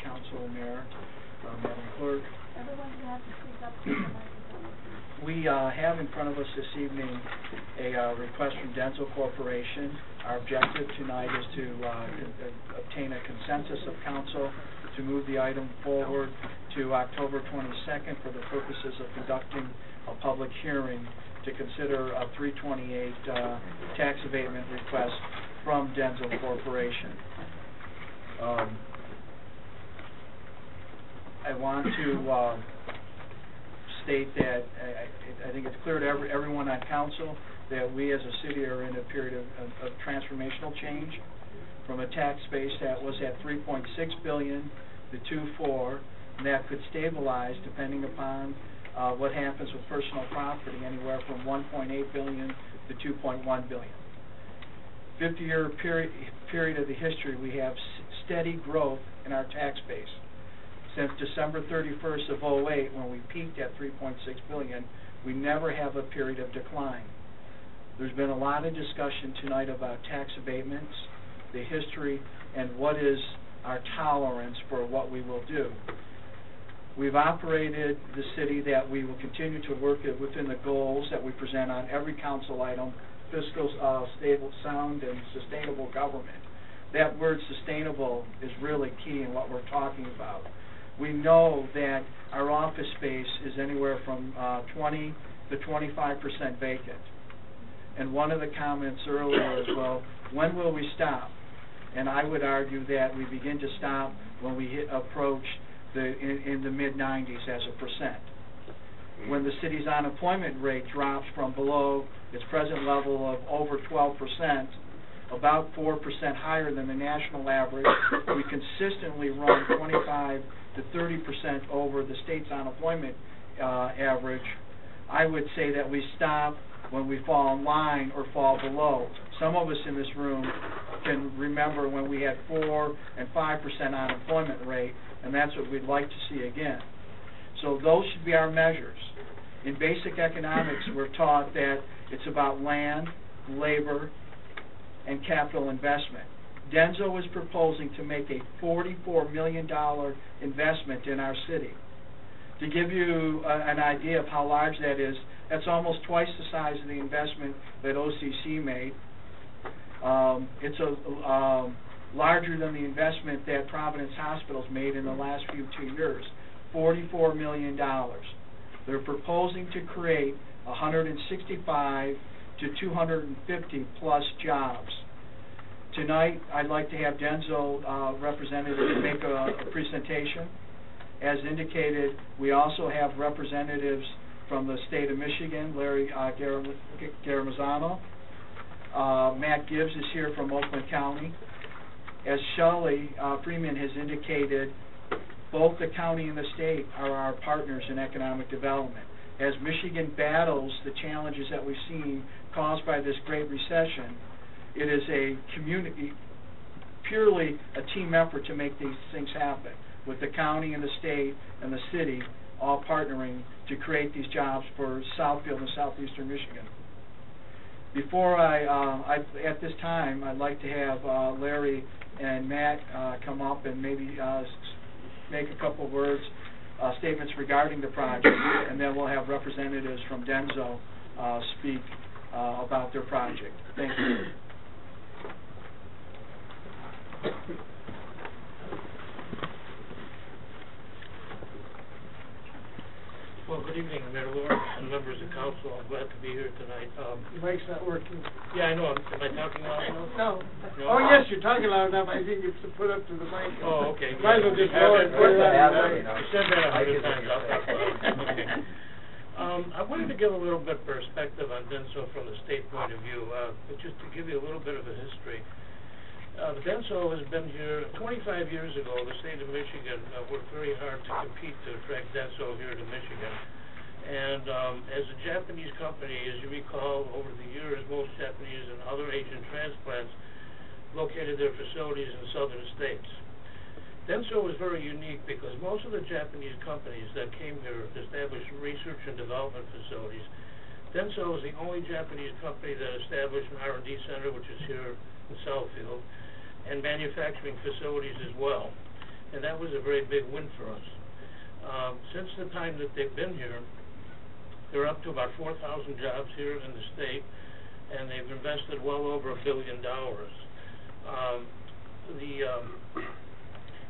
Council, Mayor, Madam Clerk. Everyone you have to speak up to the microphone. We have in front of us this evening a request from Denso Corporation. Our objective tonight is to obtain a consensus of council to move the item forward to October 22nd for the purposes of conducting a public hearing to consider a 328 tax abatement request from Denso Corporation. I want to state that I think it's clear to everyone on council that we as a city are in a period of transformational change from a tax base that was at $3.6 billion to $2.4 billion, and that could stabilize depending upon what happens with personal property anywhere from $1.8 billion to $2.1 billion. 50-year period of the history, we have steady growth in our tax base. Since December 31st of 2008, when we peaked at $3.6 billion, we never have a period of decline. There's been a lot of discussion tonight about tax abatements, the history, and what is our tolerance for what we will do. We've operated the city that we will continue to work within the goals that we present on every council item, fiscal, stable, sound, and sustainable government. That word sustainable is really key in what we're talking about. We know that our office space is anywhere from 20 to 25% vacant. And one of the comments earlier is, well, when will we stop? And I would argue that we begin to stop when we approach in the mid-90s as a percent. When the city's unemployment rate drops from below its present level of over 12%, about 4% higher than the national average, we consistently run 25 to 30% over the state's unemployment average. I would say that we stop when we fall in line or fall below. Some of us in this room can remember when we had 4 and 5% unemployment rate, and that's what we'd like to see again. So those should be our measures. In basic economics, we're taught that it's about land, labor, and capital investment. Denso is proposing to make a $44 million investment in our city. To give you an idea of how large that is, that's almost twice the size of the investment that OCC made. It's larger than the investment that Providence Hospitals made in the last 2 years, $44 million. They're proposing to create 165 to 250 plus jobs. Tonight, I'd like to have Denso representatives make a presentation. As indicated, we also have representatives from the state of Michigan, Larry Garamazano. Matt Gibbs is here from Oakland County. As Shelley Freeman has indicated, both the county and the state are our partners in economic development. As Michigan battles the challenges that we've seen caused by this Great Recession, it is a community, purely a team effort to make these things happen, with the county and the state and the city all partnering to create these jobs for Southfield and southeastern Michigan. Before at this time, I'd like to have Larry and Matt come up and maybe make a couple words, statements regarding the project, and then we'll have representatives from Denso speak about their project. Thank you. Well, good evening, Mayor Lawrence and members of council. I'm glad to be here tonight. Your mic's not working. Yeah, I know. Am I talking loud enough? No. No. Oh, yes, you're talking loud enough. I think you have to put up to the mic. Oh, okay. Might as well just lower it. I said that 100 times. I'll talk loud. Okay. I wanted to give a little bit perspective on Denso from the state point of view, but just to give you a little bit of a history. Denso has been here 25 years ago. The state of Michigan worked very hard to compete to attract Denso here to Michigan. And as a Japanese company, as you recall, over the years, most Japanese and other Asian transplants located their facilities in southern states. Denso was very unique because most of the Japanese companies that came here established research and development facilities. Denso was the only Japanese company that established an R&D center, which is here in Southfield, and manufacturing facilities as well. and that was a very big win for us. Since the time that they've been here, they're up to about 4,000 jobs here in the state, and they've invested well over $1 billion. The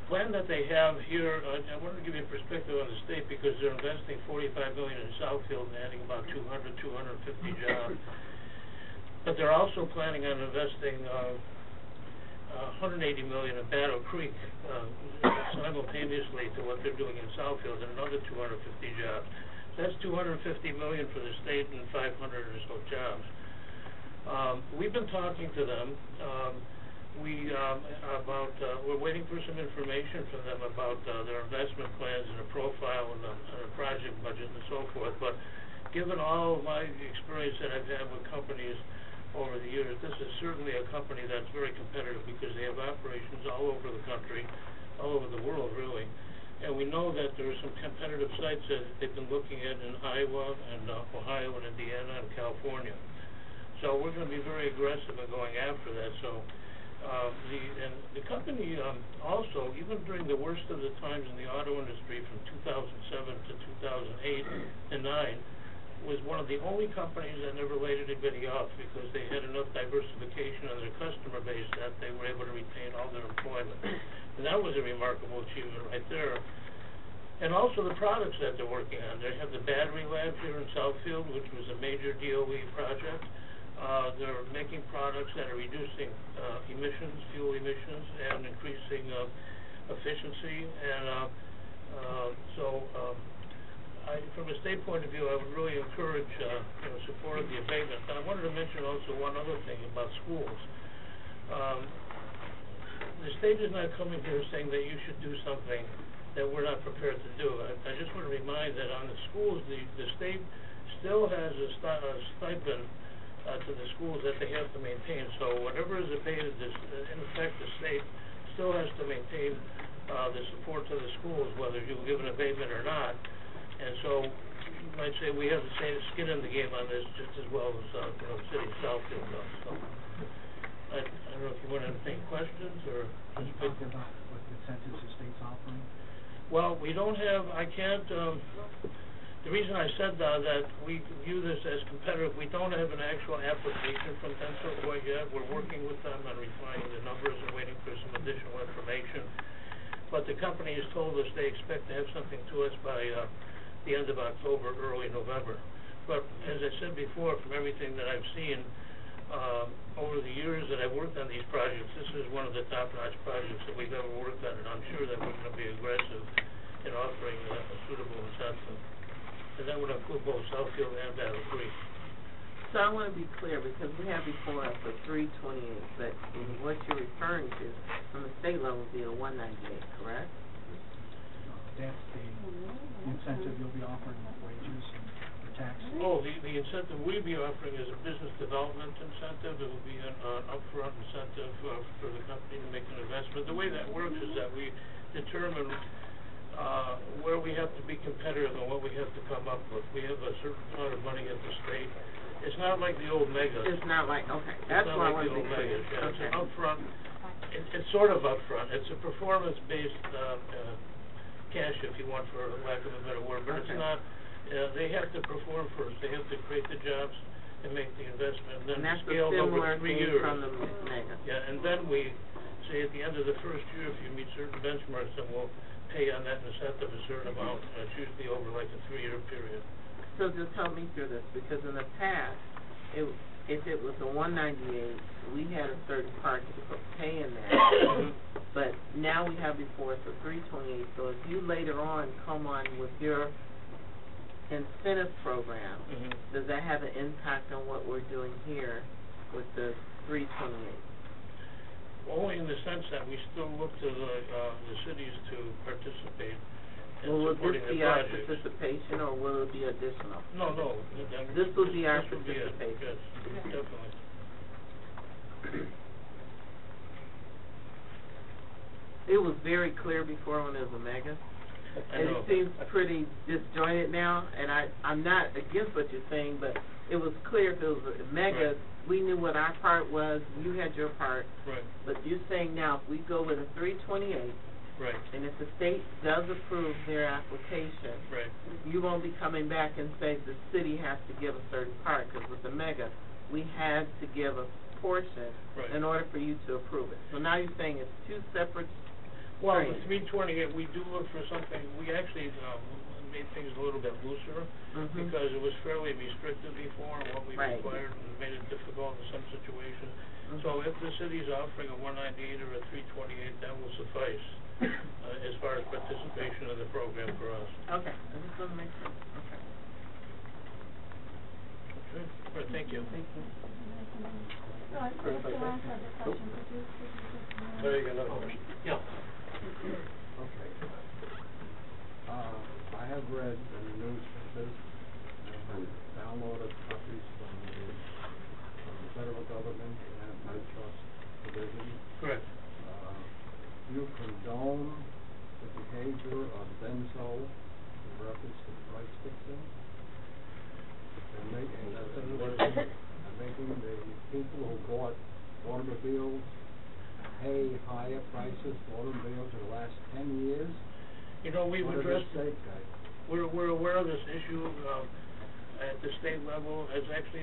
plan that they have here, I wanted to give you a perspective on the state because they're investing $45 million in Southfield and adding about 250 jobs. But they're also planning on investing $180 million in Battle Creek simultaneously to what they're doing in Southfield, and another 250 jobs. So that's $250 million for the state and 500 or so jobs. We've been talking to them. We're waiting for some information from them about their investment plans and a profile and a project budget and so forth. But given all of my experience that I've had with companies over the years, this is certainly a company that's very competitive because they have operations all over the country, all over the world, really. And we know that there are some competitive sites that they've been looking at in Iowa and Ohio and Indiana and California. So we're going to be very aggressive in going after that. So the company also, even during the worst of the times in the auto industry from 2007 to 2008 and 9, was one of the only companies that never laid anybody off because they had enough diversification on their customer base that they were able to retain all their employment. And that was a remarkable achievement right there. And also the products that they're working on. They have the battery lab here in Southfield, which was a major DOE project. They're making products that are reducing emissions, fuel emissions, and increasing efficiency. And from a state point of view, I would really encourage support of the abatement. I wanted to mention also one other thing about schools. The state is not coming here saying that you should do something that we're not prepared to do. I just want to remind that on the schools, the state still has a stipend to the schools that they have to maintain. So whatever is abated, in effect, the state still has to maintain the support to the schools, whether you give an abatement or not. And so you might say we have the same skin in the game on this just as well as the city of Southfield does. So I don't know if you want to have any questions or. Can you talk about what incentives the state's offering? Well, we don't have. I can't. The reason I said that we view this as competitive, we don't have an actual application from Denso quite yet. We're working with them on refining the numbers and waiting for some additional information. But the company has told us they expect to have something to us by the end of October, early November. But as I said before, from everything that I've seen over the years that I've worked on these projects, this is one of the top-notch projects that we've ever worked on, and I'm sure that we're going to be aggressive in offering a suitable incentive. And that would include both Southfield and Battle Creek. So I want to be clear, because we have before us a 328, but what you're referring to from the state level would be a 198, correct? That's the incentive you'll be offering, wages and for taxes. Oh, the incentive we'd be offering is a business development incentive. It would be an upfront incentive for the company to make an investment. The way that works is that we determine where we have to be competitive and what we have to come up with. We have a certain amount of money at the state. It's not like the old megas. It's not like, okay, that's what I want to be clear. Yeah, okay. It's an upfront. It's sort of upfront. It's a performance-based cash, if you want, for lack of a better word. But it's not. They have to perform first. They have to create the jobs and make the investment, and then that's scale over 3 years. From the mega. Yeah, and then we say at the end of the first year, if you meet certain benchmarks, then we'll pay on that incentive a certain amount. It's usually over like a 3-year period. So just help me through this, because in the past, if it was a 198, we had a certain part to pay in that. But now we have before us a 328. So if you later on come on with your incentive program, does that have an impact on what we're doing here with the 328? Only in the sense that we still look to the cities to participate in Will supporting this be the our projects. participation, or will it be additional? No. This will be our This would be it, participation. yes, definitely. It was very clear before when it was a mega. I And know. it seems pretty disjointed now, and I'm not against what you're saying, but it was clear if it was a mega, Right. we knew what our part was, you had your part. Right. But you're saying now, if we go with a 328, Right. And if the state does approve their application, Right. you won't be coming back and say the city has to give a certain part, because with the mega, we had to give a portion Right. in order for you to approve it. So now you're saying it's two separate Well, the streams. 328, we do look for something, we actually, made things a little bit looser, Mhm. because it was fairly restricted before, what we Right. required, and made it difficult in some situations. Mhm. So if the city's offering a 198 or a 328, that will suffice, as far as participation in the program for us. Okay, I just want to make sure. Okay. Okay, all right, thank you. Thank you. So I just to answer the question, could you just? There you go, another question. Yeah. Okay. I have read in the newspapers and downloaded copies from the federal government and antitrust division. Correct. You condone the behavior of Denso in reference to price fixing? And making the people who bought automobiles pay higher prices for automobiles in the last 10 years? You know, we've What does addressed, the state say? we're aware of this issue, at the state level, as actually,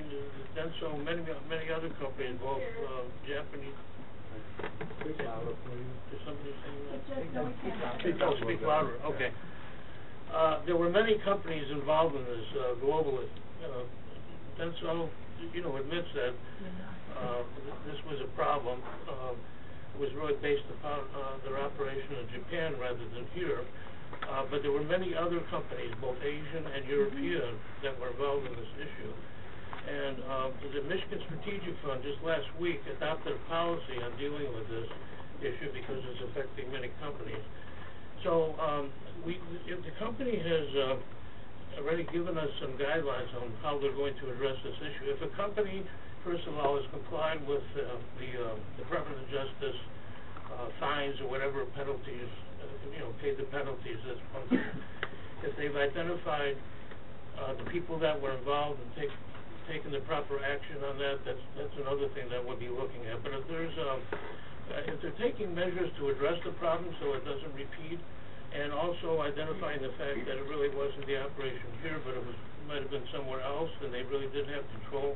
Denso, many other companies, both, Japanese. Speak louder, please. Is somebody saying that? It's just, no, we can't. Speak louder, okay. There were many companies involved in this, globally. Denso, admits that, this was a problem. It was really based upon, their operation in Japan rather than here. But there were many other companies, both Asian and European, that were involved in this issue. And, the Michigan Strategic Fund just last week adopted a policy on dealing with this issue because it's affecting many companies. So, if the company has, already given us some guidelines on how they're going to address this issue. If a company, first of all, has complied with, the Department of Justice, fines or whatever penalties, paid the penalties, that's one thing. If they've identified, the people that were involved and taken the proper action on that, that's another thing that we'll be looking at. But if there's, if they're taking measures to address the problem so it doesn't repeat, and also identifying the fact that it really wasn't the operation here, but might have been somewhere else, and they really didn't have control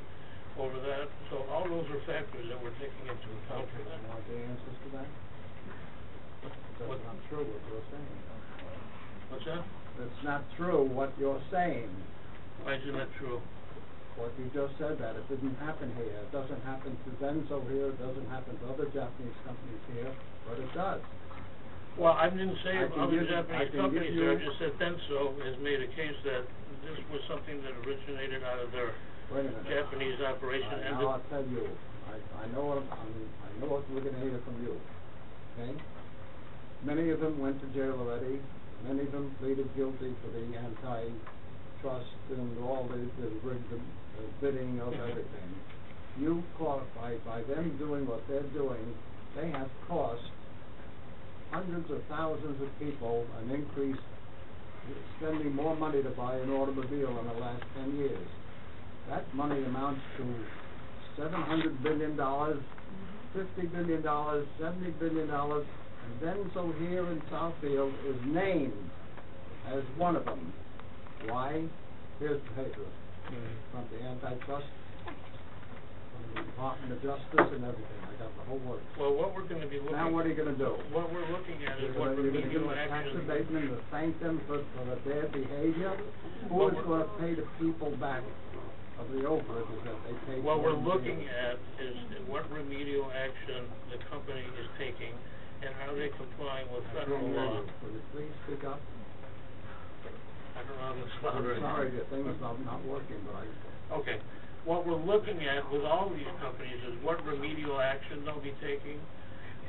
over that. So all those are factors that we're taking into account for that. You want the answers to that? That's not true what you're saying. What's that? It's not true what you're saying. Why isn't that true? What you just said, that it didn't happen here. It doesn't happen to Denso here, it doesn't happen to other Japanese companies here, but it does. Well, I didn't say I can other give- Japanese I can companies give there, I you- just said Denso has made a case that this was something that originated out of their Wait a minute. Japanese operation. And Now I'll tell you, I know what we're gonna hear from you, okay? Many of them went to jail already, many of them pleaded guilty for the antitrust and all the bidding of everything. You caught, by them doing what they're doing, they have cost hundreds of thousands of people an increase, spending more money to buy an automobile in the last 10 years. That money amounts to $700 billion, $50 billion, $70 billion, and Denso here in Southfield is named as one of them. Why? Here's the paper from the antitrust, from the Department of Justice and everything. I got the whole works. Well, what we're gonna be looking. Now what are you gonna do? What we're looking at is You're what gonna give remedial them a tax action. abatement to thank them for their behavior? Who is gonna pay the people back of the overages that they paid? What for we're them? looking at is what remedial action the company is taking, and are they complying with I federal can't hear law? you. Will you please speak up? I don't know how to spell I'm it. sorry, the thing's not working, but Okay, what we're looking at with all these companies is what remedial action they'll be taking,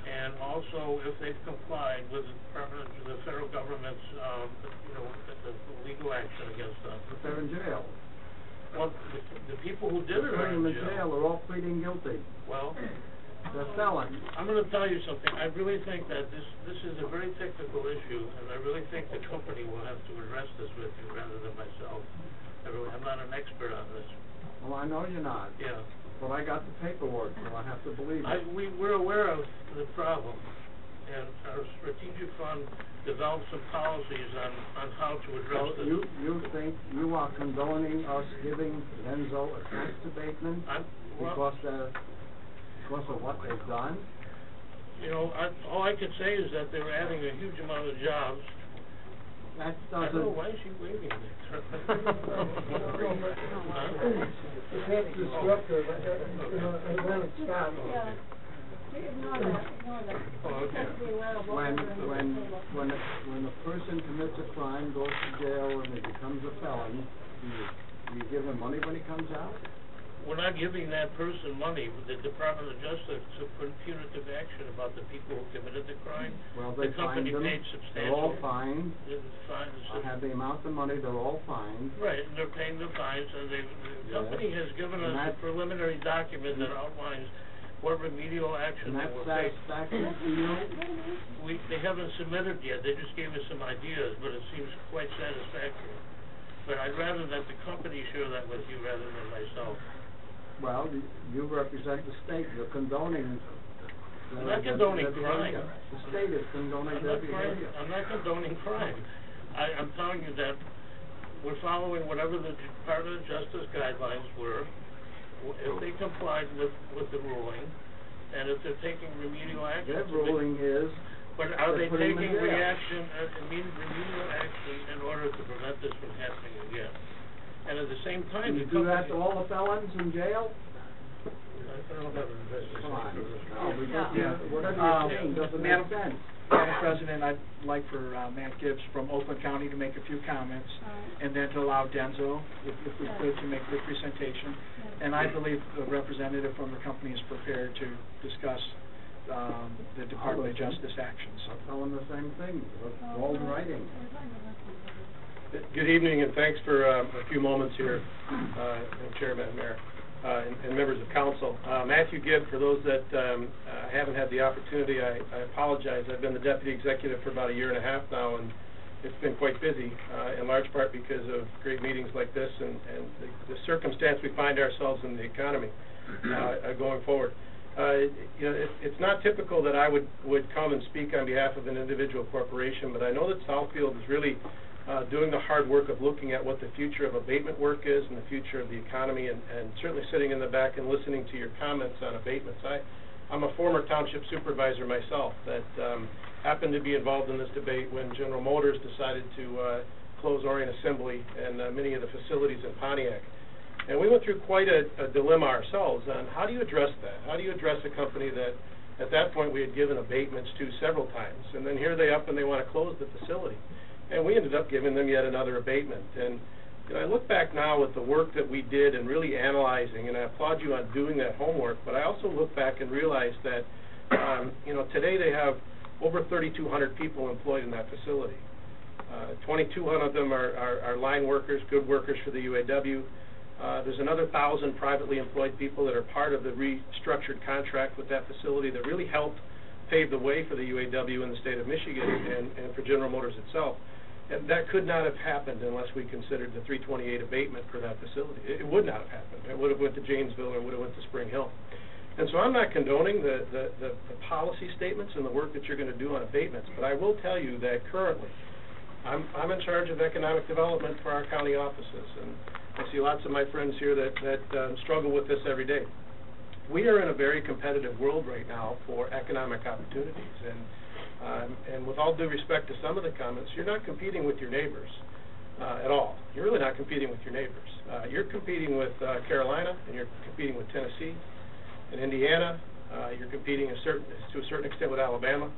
and also if they've complied with the Department, the federal government's, the legal action against them. but they're in jail. Well, the people who did it They're are putting them in in jail. jail, they're all pleading guilty. Well, They're selling. I'm gonna tell you something, I really think that this is a very technical issue, and I really think the company will have to address this with you rather than myself. I'm not an expert on this. Well, I know you're not, Yeah. but I got the paperwork, so I have to believe it. We're aware of the problem. and our strategic fund develop some policies on how to address this. You think you are condoning us giving Denso a tax abatement because of what they've done? You know, all I could say is that they're adding a huge amount of jobs. That I don't know, doesn't, why is she waving? You can't disrupt her, and then it stops. Yeah. Ignore that. Oh, It has to be allowed when, longer when, than the table. when a person commits a crime, goes to jail, and he becomes a felon, do you give him money when he comes out? We're not giving that person money. The Department of Justice took punitive action about the people who committed the crime. Well, they The company fined them. paid They're all substantial. fined. The fines. I have the amount of money, they're all fined. Right, and they're paying the fines, and the company has given And us a that- preliminary document that outlines what remedial action And they that's will take. satisfactory to you? They haven't submitted yet, they just gave us some ideas, but it seems quite satisfactory. But I'd rather that the company share that with you rather than myself. Well, you represent the state, you're condoning. I'm not condoning their crime. behavior. The state is condoning their behavior. I'm not condoning crime. I'm telling you that we're following whatever the Department of Justice guidelines were. If they complied with the ruling, and if they're taking remedial action. Their ruling is. But are they put him in taking jail. remedial action in order to prevent this from happening again? And at the same time, You the do company. that to all the felons in jail? I don't have an investigation. Come on. for this. No, because Yeah. whatever you're saying doesn't make Madam- sense. Madam President, I'd like for Matt Gibbs from Oakland County to make a few comments, and then to allow Denso, if we could, to make the presentation. And I believe the representative from the company is prepared to discuss the Department of Justice actions. I'll tell them the same thing, all in writing. Good evening, and thanks for a few moments here, Chairman and Mayor, and members of council. Matthew Gibb, for those that haven't had the opportunity, I apologize. I've been the deputy executive for about a year and a half now, and it's been quite busy, in large part because of great meetings like this and the circumstance we find ourselves in the economy going forward. It's not typical that I would come and speak on behalf of an individual corporation, but I know that Southfield is really doing the hard work of looking at what the future of abatement work is and the future of the economy, and certainly sitting in the back and listening to your comments on abatements. I'm a former township supervisor myself that happened to be involved in this debate when General Motors decided to close Orion Assembly and many of the facilities in Pontiac. And we went through quite a dilemma ourselves on how do you address that? How do you address a company that at that point we had given abatements to several times, and then here they up and they want to close the facility. And we ended up giving them yet another abatement. And I look back now at the work that we did and really analyzing, and I applaud you on doing that homework, but I also look back and realize that, today they have over 3,200 people employed in that facility. 2,200 of them are line workers, good workers for the UAW. There's another 1,000 privately employed people that are part of the restructured contract with that facility that really helped pave the way for the UAW in the state of Michigan and for General Motors itself. And that could not have happened unless we considered the 328 abatement for that facility. It would not have happened. It would have went to Janesville or it would have went to Spring Hill. And so I'm not condoning the policy statements and the work that you're going to do on abatements, but I will tell you that currently I'm in charge of economic development for our county offices, and I see lots of my friends here that struggle with this every day. We are in a very competitive world right now for economic opportunities, and with all due respect to some of the comments, you're not competing with your neighbors at all. You're really not competing with your neighbors. You're competing with Carolina, and you're competing with Tennessee and Indiana. You're competing to a certain extent with Alabama.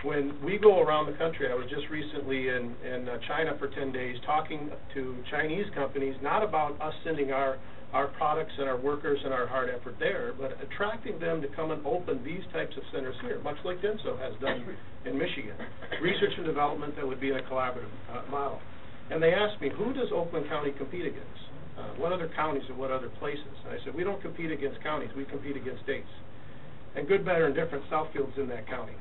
When we go around the country, I was just recently in China for 10 days talking to Chinese companies, not about us sending our products and our workers and our hard effort there, but attracting them to come and open these types of centers here, much like Denso has done in Michigan. Research and development that would be in a collaborative model. And they asked me, who does Oakland County compete against? What other counties and what other places? And I said, we don't compete against counties, we compete against states. And good, better, and different, Southfield's in that county.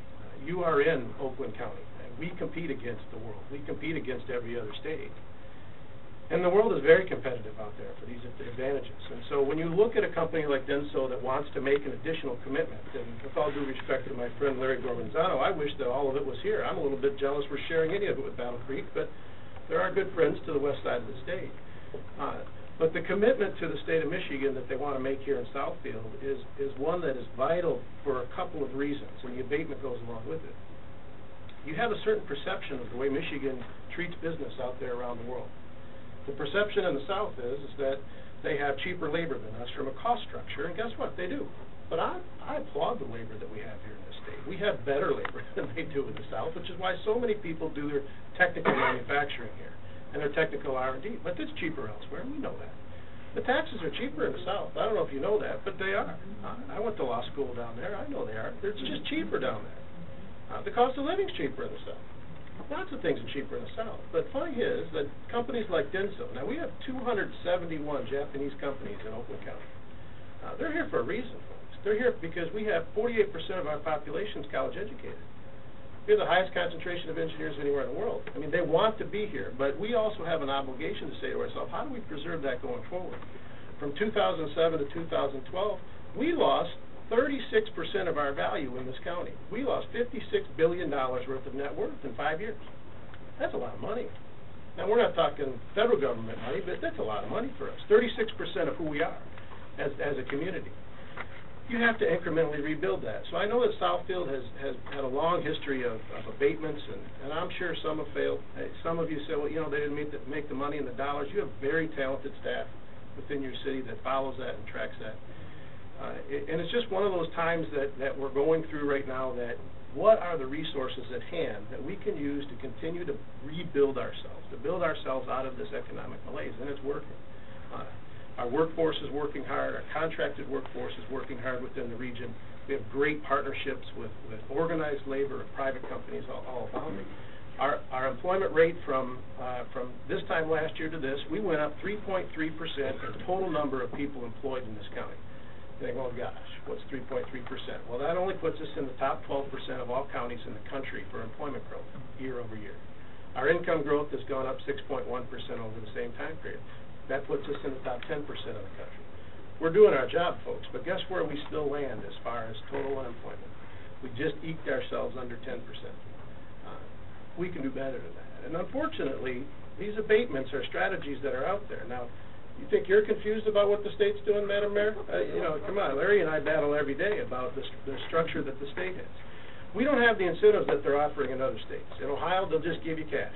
You are in Oakland County. We compete against the world. We compete against every other state. And the world is very competitive out there for these advantages. And so when you look at a company like Denso that wants to make an additional commitment, and with all due respect to my friend Larry Gormanzano, I wish that all of it was here. I'm a little bit jealous we're sharing any of it with Battle Creek, but there are good friends to the west side of the state. But the commitment to the state of Michigan that they want to make here in Southfield is one that is vital for a couple of reasons, and the abatement goes along with it. You have a certain perception of the way Michigan treats business out there around the world. The perception in the South is that they have cheaper labor than us from a cost structure, and guess what? They do. But I applaud the labor that we have here in this state. We have better labor than they do in the South, which is why so many people do their technical manufacturing here and their technical R&D. But it's cheaper elsewhere, and we know that. The taxes are cheaper in the South. I don't know if you know that, but they are. I went to law school down there. I know they are. It's just cheaper down there. The cost of living is cheaper in the South. Lots of things are cheaper in the South. But funny is that companies like Denso, now we have 271 Japanese companies in Oakland County. They're here for a reason, folks. They're here because we have 48% of our population is college educated. We have the highest concentration of engineers anywhere in the world. I mean, they want to be here, but we also have an obligation to say to ourselves, how do we preserve that going forward? From 2007 to 2012, we lost 36% of our value in this county. We lost $56 billion worth of net worth in 5 years. That's a lot of money. Now, we're not talking federal government money, but that's a lot of money for us. 36% of who we are as a community. You have to incrementally rebuild that. So I know that Southfield has had a long history of abatements, and I'm sure some have failed. Some of you say, well, you know, they didn't make the money and the dollars. You have very talented staff within your city that follows that and tracks that. And it's just one of those times that we're going through right now, that what are the resources at hand that we can use to continue to rebuild ourselves, to build ourselves out of this economic malaise, and it's working. Our workforce is working hard. Our contracted workforce is working hard within the region. We have great partnerships with organized labor and private companies all abounding. Our employment rate from this time last year to this, we went up 3.3% in total number of people employed in this county. You think, well, gosh, what's 3.3%? Well, that only puts us in the top 12% of all counties in the country for employment growth year over year. Our income growth has gone up 6.1% over the same time period. That puts us in the top 10% of the country. We're doing our job, folks, but guess where we still land as far as total unemployment? We just eked ourselves under 10%. We can do better than that. And unfortunately, these abatements are strategies that are out there. Now, you think you're confused about what the state's doing, Madam Mayor? You know, come on, Larry and I battle every day about the structure that the state has. We don't have the incentives that they're offering in other states. In Ohio, they'll just give you cash.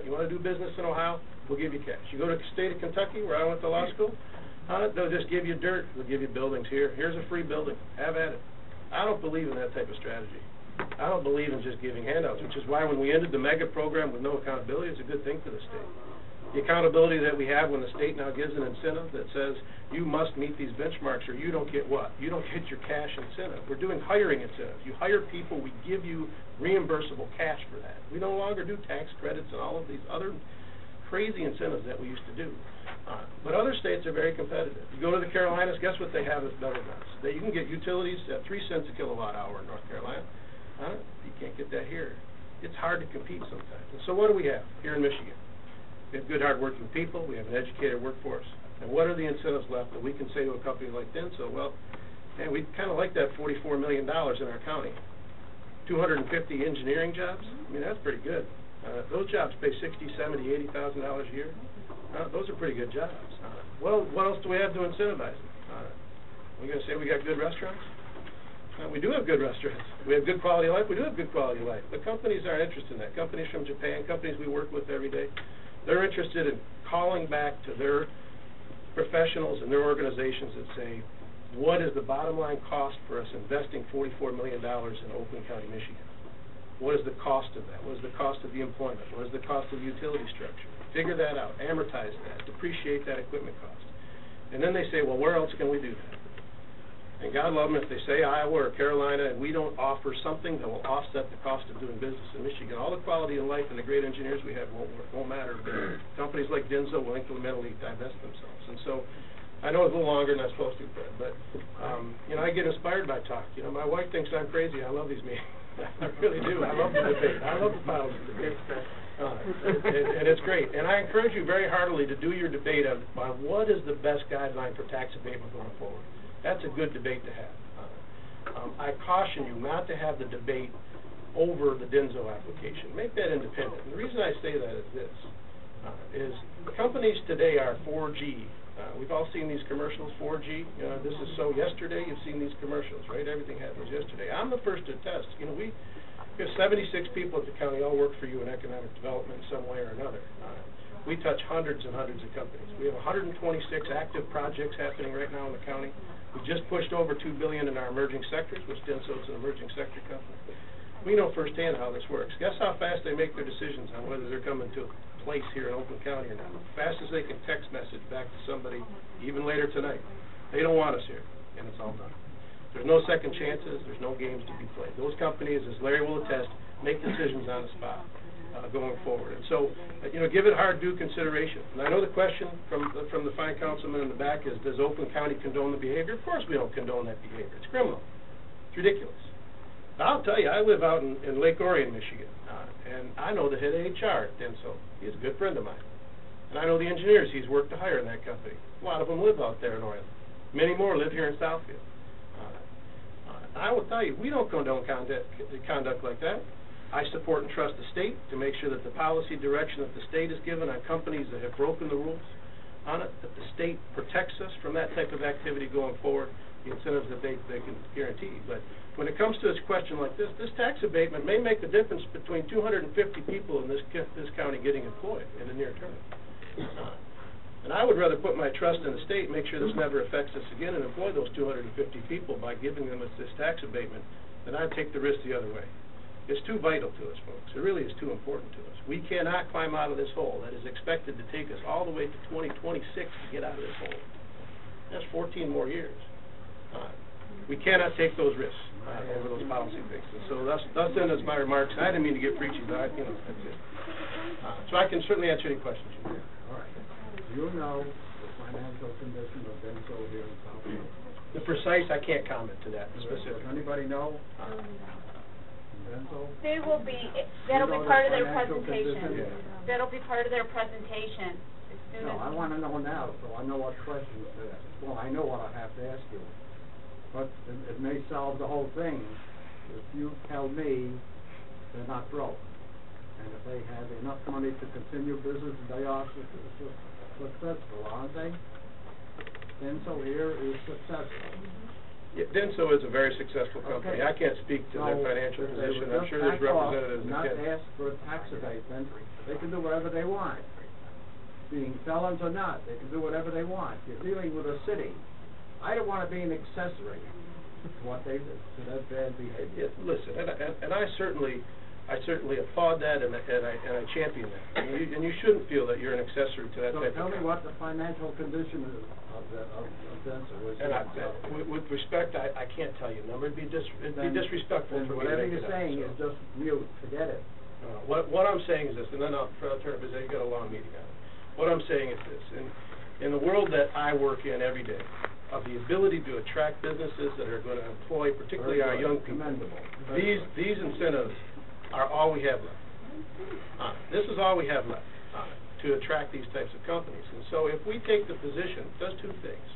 You want to do business in Ohio? We'll give you cash. You go to the state of Kentucky, where I went to law school, they'll just give you dirt. We'll give you buildings here. Here's a free building. Have at it. I don't believe in that type of strategy. I don't believe in just giving handouts, which is why when we ended the mega program with no accountability, it's a good thing for the state. The accountability that we have when the state now gives an incentive that says you must meet these benchmarks or you don't get what? You don't get your cash incentive. We're doing hiring incentives. You hire people, we give you reimbursable cash for that. We no longer do tax credits and all of these other crazy incentives that we used to do. But other states are very competitive. You go to the Carolinas, guess what they have that's better than us? You can get utilities at 3 cents a kilowatt hour in North Carolina. You can't get that here. It's hard to compete sometimes. And so what do we have here in Michigan? We have good, hard-working people. We have an educated workforce. And what are the incentives left that we can say to a company like Denso? Well, man, we kind of like that $44 million in our county. 250 engineering jobs? I mean, that's pretty good. Those jobs pay $60,000, $70,000, $80,000 a year. Those are pretty good jobs. Well, what else do we have to incentivize them? We're going to say we got good restaurants? We do have good restaurants. We have good quality of life. We do have good quality of life. But companies aren't interested in that. Companies from Japan, companies we work with every day, they're interested in calling back to their professionals and their organizations that say, what is the bottom line cost for us investing $44 million in Oakland County, Michigan? What is the cost of that? What is the cost of the employment? What is the cost of the utility structure? Figure that out, amortize that, depreciate that equipment cost. And then they say, well, where else can we do that? And God love them if they say Iowa or Carolina and we don't offer something that will offset the cost of doing business in Michigan. All the quality of life and the great engineers we have won't matter. Companies like Denso will incrementally divest themselves. And so I know it's a little longer than I'm supposed to, Fred, but you know, I get inspired by talk. You know, my wife thinks I'm crazy. I love these meetings. I really do. I love the debate. I love the piles of debate. And it's great. And I encourage you very heartily to do your debate on what is the best guideline for tax abatement going forward. That's a good debate to have. I caution you not to have the debate over the Denso application. Make that independent. And the reason I say that is this, is companies today are 4G. We've all seen these commercials, 4G. This is so yesterday, you've seen these commercials, right? Everything happens yesterday. I'm the first to attest. We have 76 people at the county all work for you in economic development in some way or another. We touch hundreds and hundreds of companies. We have 126 active projects happening right now in the county. We just pushed over $2 billion in our emerging sectors, which Denso is an emerging sector company. We know firsthand how this works. Guess how fast they make their decisions on whether they're coming to a place here in Oakland County or not. As fast as they can text message back to somebody, even later tonight. They don't want us here, and it's all done. There's no second chances. There's no games to be played. Those companies, as Larry will attest, make decisions on the spot going forward. And so, give it hard due consideration. And I know the question from the fine councilman in the back is, does Oakland County condone the behavior? Of course we don't condone that behavior. It's criminal. It's ridiculous. I'll tell you, I live out in Lake Orion, Michigan, and I know the head of HR at Denso. He's a good friend of mine. And I know the engineers he's worked to hire in that company. A lot of them live out there in Orion. Many more live here in Southfield. I will tell you, we don't condone conduct like that. I support and trust the state to make sure that the policy direction that the state has given on companies that have broken the rules on it, that the state protects us from that type of activity going forward, the incentives that they can guarantee. But when it comes to a question like this tax abatement may make the difference between 250 people in this county getting employed in the near term. And I would rather put my trust in the state, make sure this never affects us again, and employ those 250 people by giving them this tax abatement, than I'd take the risk the other way. It's too vital to us, folks. It really is too important to us. We cannot climb out of this hole that is expected to take us all the way to 2026 to get out of this hole. That's 14 more years. We cannot take those risks over those policy fixes. So thus ends my remarks. I didn't mean to get preachy, but that's it. So I can certainly answer any questions you have. All right. Do you know the financial condition of Denso here in Southfield? The precise, I can't comment to that specific. Does anybody know? Denso? They will be, that'll be part of their Financial presentation. condition? Yeah. That'll be part of their presentation as soon as. No, I want to know now, so I know what questions to ask. Well, I know what I have to ask you. But it may solve the whole thing if you tell me they're not broke. And if they have enough money to continue business, they are successful, aren't they? Denso here is successful. Yeah, Denso is a very successful company. Okay. I can't speak to their financial position. I'm sure there's representatives that not can. ask for a tax abatement. They can do whatever they want. Being felons or not, they can do whatever they want. You're dealing with a city. I don't want to be an accessory to what they do, to that bad behavior. Listen, and I certainly applaud that, and I champion that. And you shouldn't feel that you're an accessory to that So type of tell me company. what the financial condition is of Denso. And with respect, I can't tell you a number. It'd be disrespectful for me to whatever make it you're up, saying so. is just mute. Forget it. What I'm saying is this, and then I'll turn it because you got a long meeting on it. What I'm saying is this: in the world that I work in every day, of the ability to attract businesses that are going to employ, particularly our young people, these incentives are all we have left. This is all we have left to attract these types of companies. And so if we take the position, it does two things.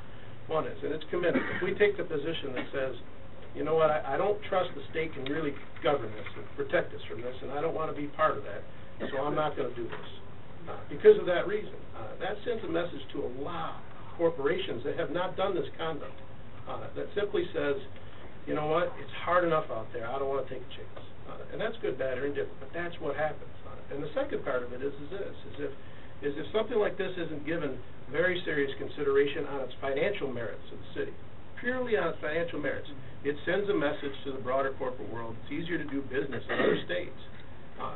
One is, and it's commendable, if we take the position that says, you know what, I don't trust the state can really govern this and protect us from this, and I don't want to be part of that, so I'm not going to do this. Because of that reason, that sends a message to a lot of corporations that have not done this conduct, that simply says, you know what, it's hard enough out there, I don't want to take a chance. And that's good, bad, or indifferent, but that's what happens. And the second part of it is if something like this isn't given very serious consideration on its financial merits of the city, purely on its financial merits, it sends a message to the broader corporate world. It's easier to do business in other states.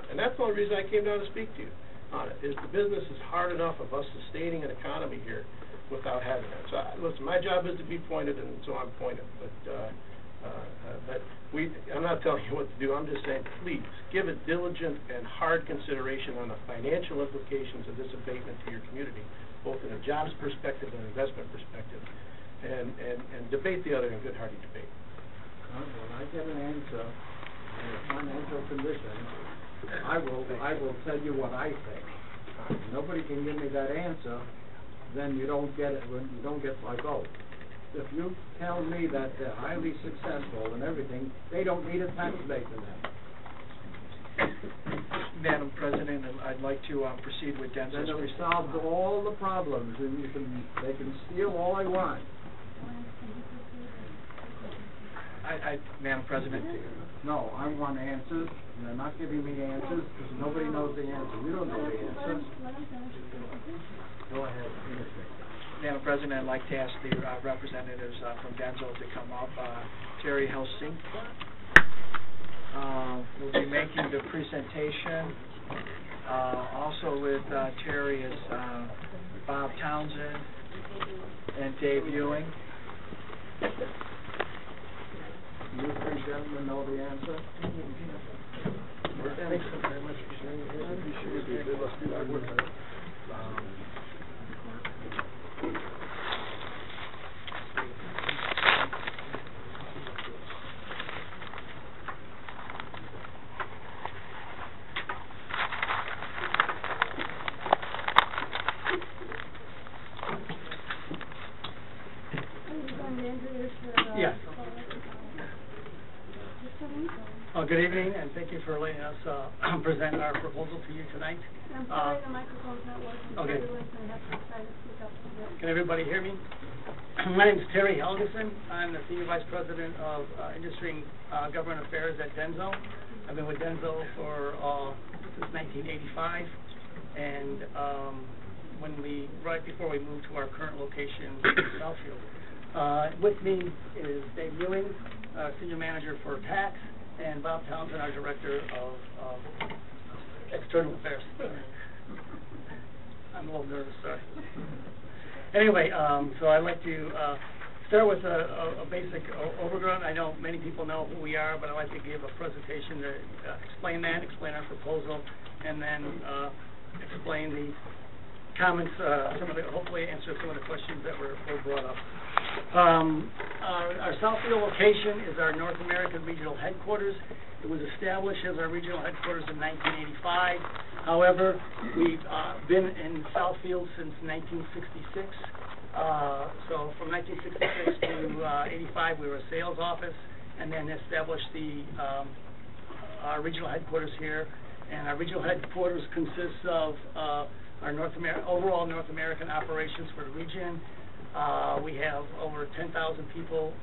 And that's the only reason I came down to speak to you on it, is the business is hard enough of us sustaining an economy here without having that. So, listen, my job is to be pointed, and so I'm pointed. But I'm not telling you what to do. I'm just saying, please, give it diligent and hard consideration on the financial implications of this abatement to your community, both in a jobs perspective and investment perspective, and debate the other in good, hearty debate. When I get an answer on the financial condition, I will tell you what I think. If nobody can give me that answer, then you don't get it, you don't get my vote. If you tell me that they're highly successful and everything, they don't need a tax base in that. Madam President, I'd like to proceed with Denso's. Then it solves all the problems, and they can steal all they want. Madam President. No, I want answers, and they're not giving me answers, because nobody knows the answer. You don't know the answers. Go ahead, finish it. Madam President, I'd like to ask the representatives from Denso to come up. Terry Helsinki will be making the presentation. Also with Terry is Bob Townsend and Dave Ewing. You three gentlemen know the answer? Thanks very much for sharing. Yes. Good evening, and thank you for letting us present our proposal to you tonight. I'm sorry, the microphone's not working. Okay. Everyone's gonna have to try to speak up a bit. Can everybody hear me? My name is Terry Helgeson. I'm the Senior Vice President of Industry and Government Affairs at Denso. I've been with Denso for since 1985, and right before we moved to our current location in Southfield. With me is Dave Ewing, Senior Manager for Tax, and Bob Townsend, our Director of External Affairs. I'm a little nervous, sorry. Anyway, so I'd like to start with a basic overview. I know many people know who we are, but I'd like to give a presentation to explain our proposal, and then explain the comments, hopefully answer some of the questions that were brought up. Our Southfield location is our North American regional headquarters. It was established as our regional headquarters in 1985. However, we've been in Southfield since 1966. So from 1966 to 85, we were a sales office, and then established our regional headquarters here. And our regional headquarters consists of our overall North American operations for the region. We have over 10,000 people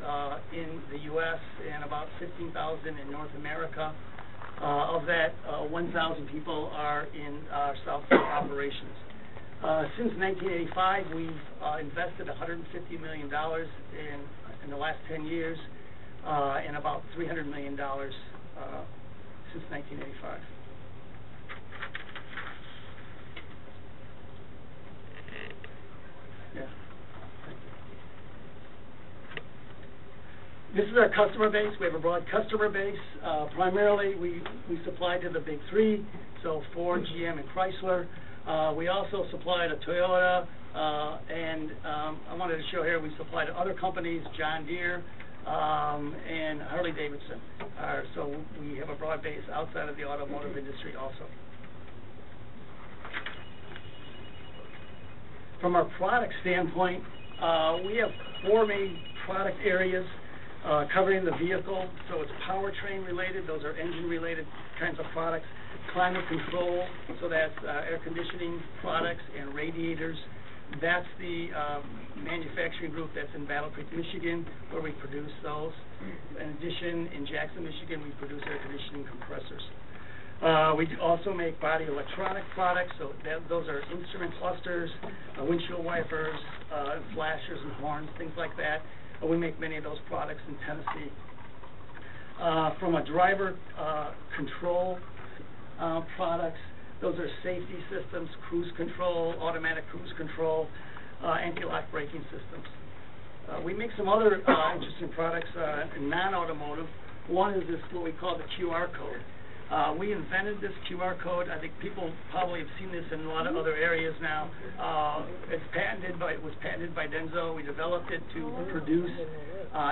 in the U.S. and about 15,000 in North America. Of that, 1,000 people are in our Southfield operations. Since 1985, we've invested $150 million in the last 10 years, and about $300 million since 1985. Yeah. This is our customer base. We have a broad customer base. Primarily, we supply to the big three, so Ford, GM, and Chrysler. We also supply to Toyota, and I wanted to show here we supply to other companies, John Deere, and Harley Davidson. So we have a broad base outside of the automotive industry also. From our product standpoint, we have four main product areas covering the vehicle. So it's powertrain related, those are engine related kinds of products. Climate control, so that's air conditioning products and radiators. That's the manufacturing group that's in Battle Creek, Michigan, where we produce those. In addition, in Jackson, Michigan, we produce air conditioning compressors. We also make body electronic products, so those are instrument clusters, windshield wipers, flashers and horns, things like that. We make many of those products in Tennessee. From a driver control products, those are safety systems, cruise control, automatic cruise control, anti-lock braking systems. We make some other interesting products in non-automotive. One is this, what we call the QR code. We invented this QR code. I think people probably have seen this in a lot of other areas now. It was patented by Denso. We developed it to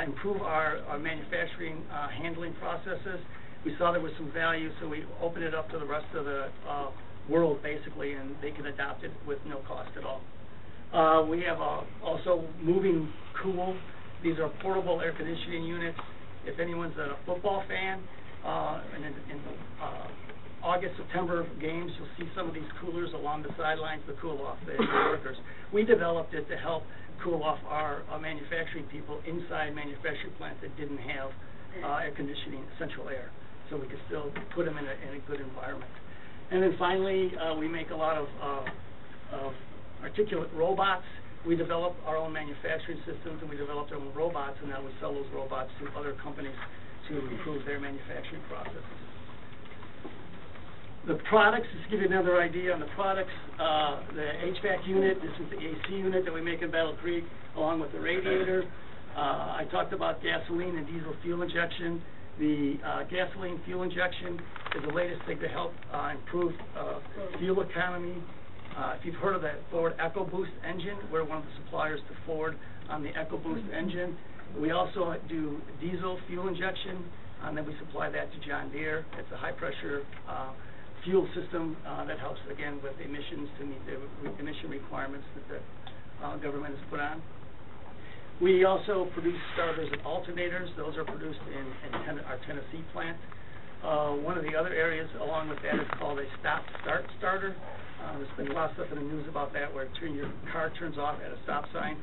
improve our manufacturing handling processes. We saw there was some value, so we opened it up to the rest of the world, basically, and they can adopt it with no cost at all. We have also moving cool. These are portable air conditioning units. If anyone's a football fan, in August, September games, you'll see some of these coolers along the sidelines to cool off the workers. We developed it to help cool off our manufacturing people inside manufacturing plants that didn't have air conditioning, central air, so we could still put them in a good environment. And then finally, we make a lot of articulate robots. We developed our own manufacturing systems, and we developed our own robots, and now we sell those robots to other companies to improve their manufacturing processes. The products, just to give you another idea on the products, the HVAC unit, this is the AC unit that we make in Battle Creek, along with the radiator. I talked about gasoline and diesel fuel injection. The gasoline fuel injection is the latest thing to help improve fuel economy. If you've heard of that Ford EcoBoost engine, we're one of the suppliers to Ford on the EcoBoost engine. We also do diesel fuel injection, and then we supply that to John Deere. It's a high-pressure fuel system that helps, again, with emissions to meet the emission requirements that the government has put on. We also produce starters and alternators. Those are produced in our Tennessee plant. One of the other areas along with that is called a stop-start starter. There's been a lot of stuff in the news about that, where your car turns off at a stop sign,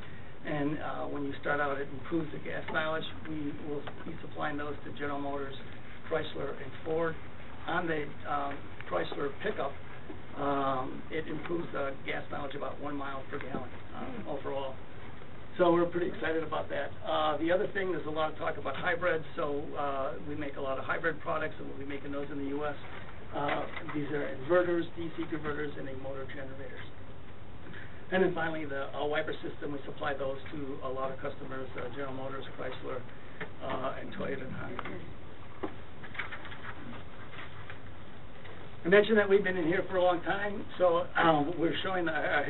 and when you start out, it improves the gas mileage. We will be supplying those to General Motors, Chrysler, and Ford. On the Chrysler pickup, it improves the gas mileage about 1 mile per gallon overall. So we're pretty excited about that. The other thing, there's a lot of talk about hybrids, so we make a lot of hybrid products, and we'll be making those in the U.S. These are inverters, DC converters, and motor generators. And then finally, the wiper system, we supply those to a lot of customers, General Motors, Chrysler, and Toyota and Honda. I mentioned that we've been in here for a long time, so we're showing our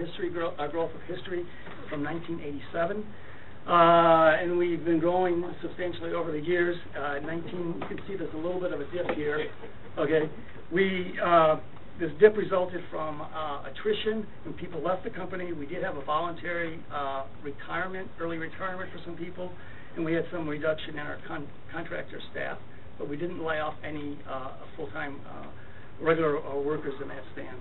growth of history from 1987. And we've been growing substantially over the years. You can see there's a little bit of a dip here. Okay, this dip resulted from attrition when people left the company. We did have a voluntary early retirement for some people, and we had some reduction in our contractor staff, but we didn't lay off any full-time regular workers in that stand.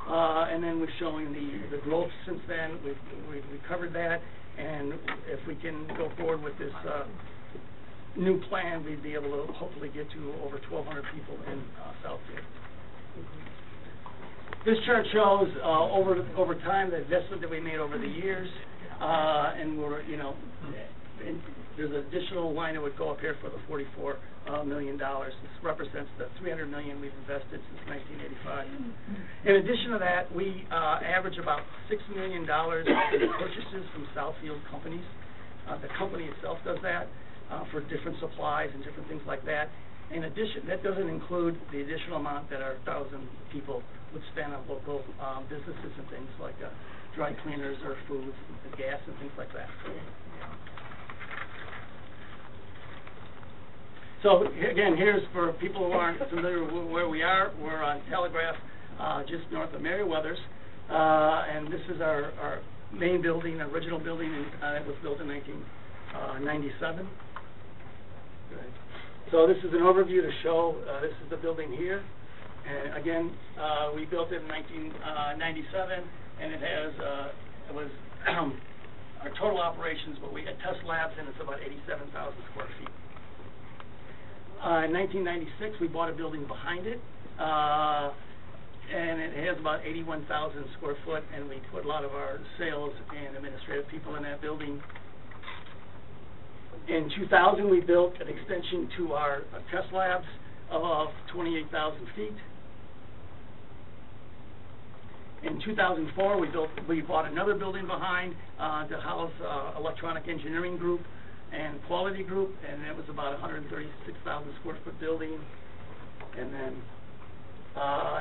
And then we're showing the growth since then. We've recovered that, and if we can go forward with this new plan, we'd be able to hopefully get to over 1,200 people in Southfield. This chart shows over time the investment that we made over the years, and there's an additional line that would go up here for the $44 million. This represents the $300 million we've invested since 1985. In addition to that, we average about $6 million in purchases from Southfield companies. The company itself does that for different supplies and different things like that. In addition, that doesn't include the additional amount that our 1,000 people would spend on local businesses and things like dry cleaners or food, and gas, and things like that. So again, here's for people who aren't familiar with where we are. We're on Telegraph, just north of Merriweather's, and this is our main building, original building, it was built in 1997. So this is an overview to show, this is the building here, and again, we built it in 1997, and it has, our total operations, but we had test labs, and it's about 87,000 square feet. In 1996, we bought a building behind it, and it has about 81,000 square foot, and we put a lot of our sales and administrative people in that building. In 2000, we built an extension to our test labs of 28,000 feet. In 2004, we bought another building behind to house Electronic Engineering Group and Quality Group, and it was about 136,000 square foot building. And then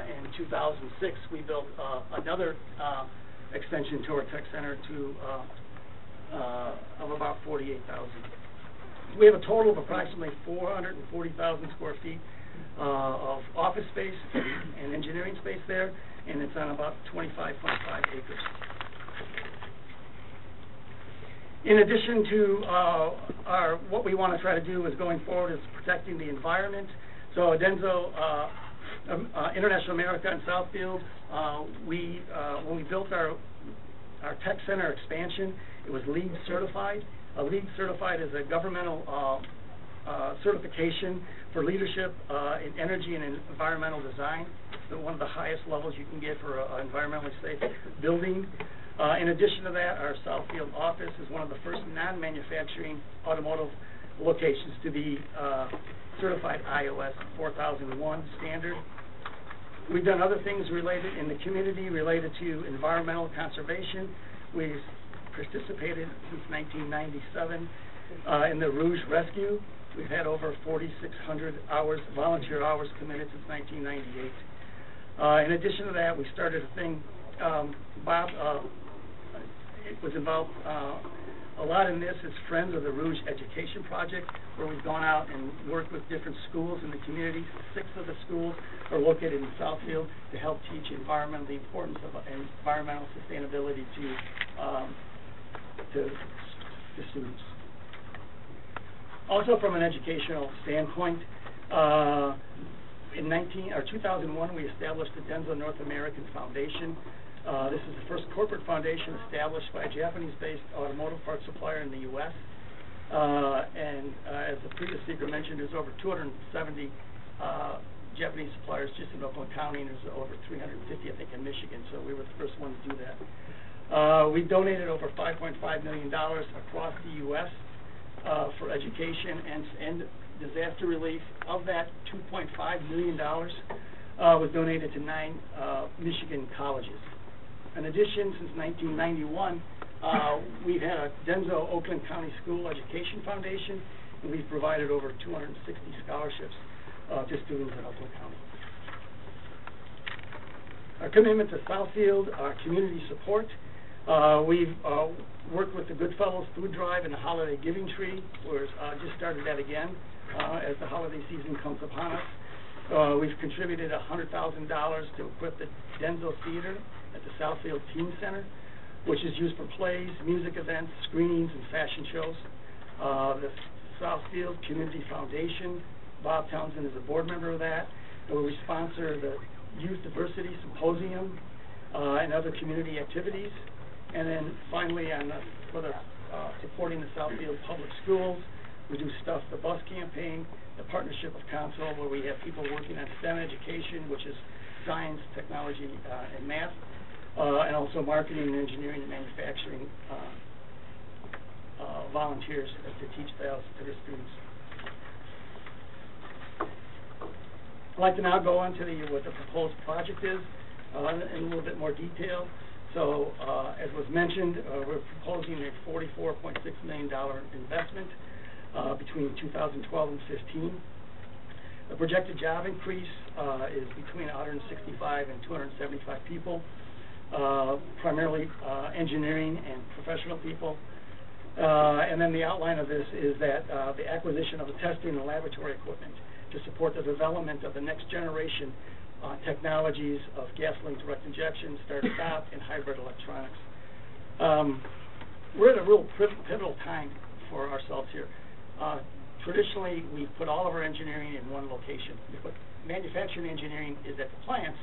in 2006, we built another extension to our tech center of about 48,000. We have a total of approximately 440,000 square feet of office space and engineering space there, and it's on about 25.5 acres. In addition to what we want to try to do is going forward is protecting the environment. So Denso International America in Southfield, when we built our tech center expansion, it was LEED certified. LEED certified is a governmental certification for leadership in energy and environmental design. So one of the highest levels you can get for an environmentally safe building. In addition to that, our Southfield office is one of the first non-manufacturing automotive locations to be certified iOS 4001 standard. We've done other things related in the community related to environmental conservation. We've participated since 1997 in the Rouge Rescue. We've had over 4,600 hours, volunteer hours committed since 1998. In addition to that, we started a thing, Bob was involved a lot in this. It's Friends of the Rouge Education Project, where we've gone out and worked with different schools in the community. 6 of the schools are located in Southfield to help teach the importance of environmental sustainability to students. Also, from an educational standpoint, in 2001, we established the Denso North American Foundation. This is the first corporate foundation established by a Japanese-based automotive parts supplier in the U.S. As the previous speaker mentioned, there's over 270 Japanese suppliers just in Oakland County, and there's over 350, I think, in Michigan, so we were the first one to do that. We donated over $5.5 million across the U.S. For education and disaster relief. Of that, $2.5 million was donated to 9 Michigan colleges. In addition, since 1991, we've had a Denso Oakland County School Education Foundation, and we've provided over 260 scholarships to students in Oakland County. Our commitment to Southfield, our community support. We've worked with the Goodfellows Food Drive and the Holiday Giving Tree. We're just started that again as the holiday season comes upon us. We've contributed $100,000 to equip the Denso Theater at the Southfield Teen Center, which is used for plays, music events, screenings, and fashion shows. The Southfield Community Foundation, Bob Townsend is a board member of that, where we sponsor the Youth Diversity Symposium and other community activities. And then finally, supporting the Southfield Public Schools, we do Stuff the Bus campaign, the Partnership of Council, where we have people working on STEM education, which is science, technology, and math, and also marketing and engineering and manufacturing volunteers to teach those to the students. I'd like to now go on to what the proposed project is in a little bit more detail. So, as was mentioned, we're proposing a $44.6 million investment between 2012 and 15. The projected job increase is between 165 and 275 people, primarily engineering and professional people. And then the outline of this is that the acquisition of the testing and laboratory equipment to support the development of the next generation technologies of gasoline direct injection, start-stop, and hybrid electronics. We're at a real pivotal time for ourselves here. Traditionally, we've put all of our engineering in one location. Manufacturing engineering is at the plants,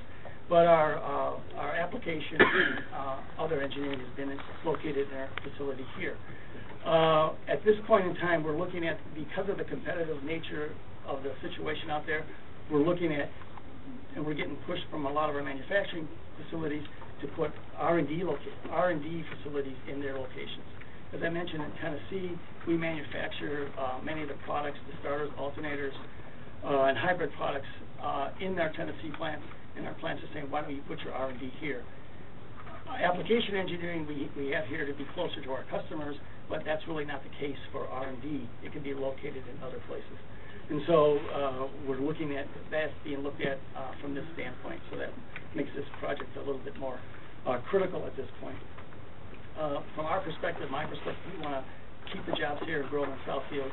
but our application other engineering has been located in our facility here. At this point in time, we're looking at, because of the competitive nature of the situation out there, we're looking at, and we're getting pushed from a lot of our manufacturing facilities to put R&D facilities in their locations. As I mentioned, in Tennessee, we manufacture many of the products, the starters, alternators, and hybrid products in our Tennessee plants, and our plants are saying, why don't you put your R&D here? Application engineering we have here to be closer to our customers, but that's really not the case for R&D. It can be located in other places. And so we're looking at that being looked at from this standpoint, so that makes this project a little bit more critical at this point. From our perspective, my perspective, we want to keep the jobs here and grow in Southfield.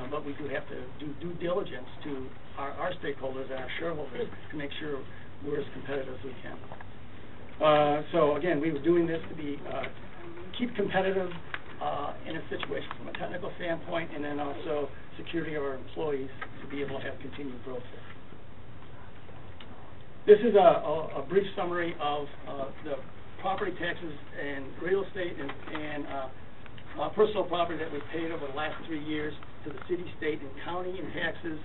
but we do have to do due diligence to our stakeholders and our shareholders to make sure we're as competitive as we can. So again, we were doing this to be keep competitive in a situation from a technical standpoint, and then also security of our employees to be able to have continued growth there. This is a brief summary of the property taxes and real estate and personal property that we've paid over the last 3 years to the city, state, and county in taxes,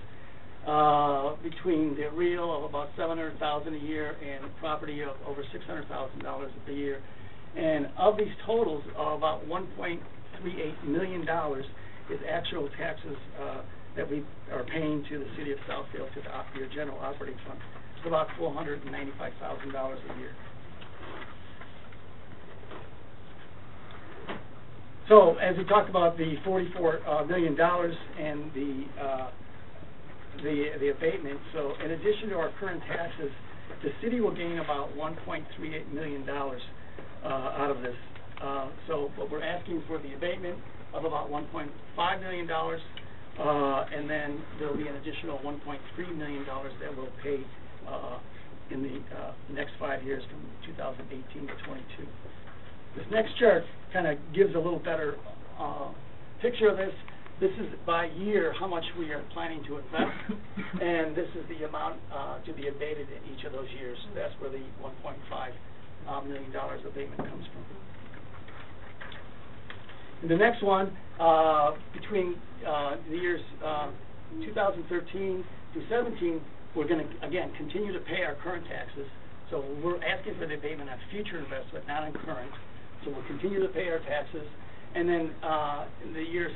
between the real of about $700,000 a year and property of over $600,000 a year. And of these totals, about $1.38 million is actual taxes that we are paying to the city of Southfield, to your general operating fund. It's about $495,000 a year. So, as we talked about the $44 million and the abatement, so in addition to our current taxes, the city will gain about $1.38 million out of this. So what we're asking for the abatement of about $1.5 million, and then there'll be an additional $1.3 million that we'll pay in the next 5 years from 2018 to 22. This next chart kind of gives a little better picture of this. This is by year how much we are planning to invest, and this is the amount to be abated in each of those years. That's where the $1.5 million abatement comes from. And the next one, between the years 2013 to 17, we're going to, again, continue to pay our current taxes. So we're asking for the abatement on future investment, not on current. So we'll continue to pay our taxes. And then in the years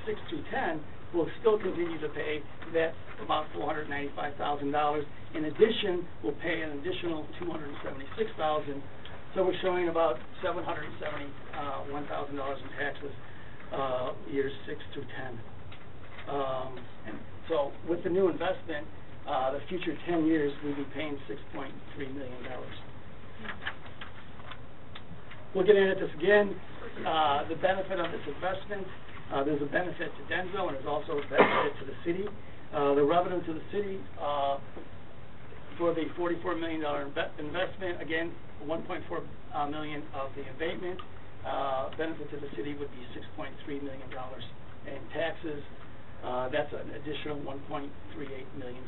6 through 10, we'll still continue to pay that about $495,000. In addition, we'll pay an additional $276,000. So we're showing about $771,000 in taxes years 6 through 10. And so with the new investment, the future 10 years, we'll be paying $6.3 million. Looking at this again, the benefit of this investment, there's a benefit to Denso, and there's also a benefit to the city. The revenue to the city for the $44 million investment, again, $1.4 million of the abatement. Benefit to the city would be $6.3 million. And taxes, that's an additional $1.38 million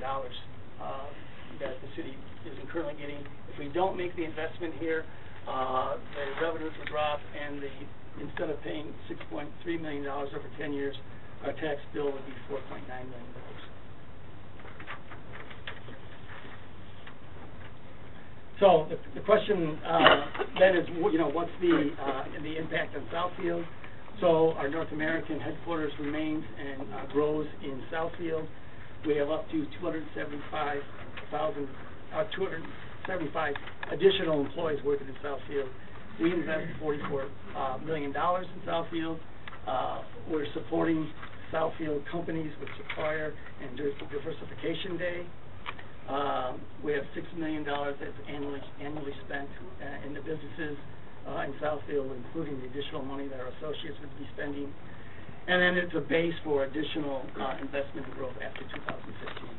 that the city isn't currently getting. If we don't make the investment here, the revenues will drop, and instead of paying $6.3 million over 10 years, our tax bill would be $4.9 million. So the question then is, what's the impact on Southfield? So our North American headquarters remains and grows in Southfield. We have up to 275 additional employees working in Southfield. We invest $44 million in Southfield. We're supporting Southfield companies with supplier and diversification day. We have $6 million that's annually spent in the businesses in Southfield, including the additional money that our associates would be spending. And then it's a base for additional investment and growth after 2015.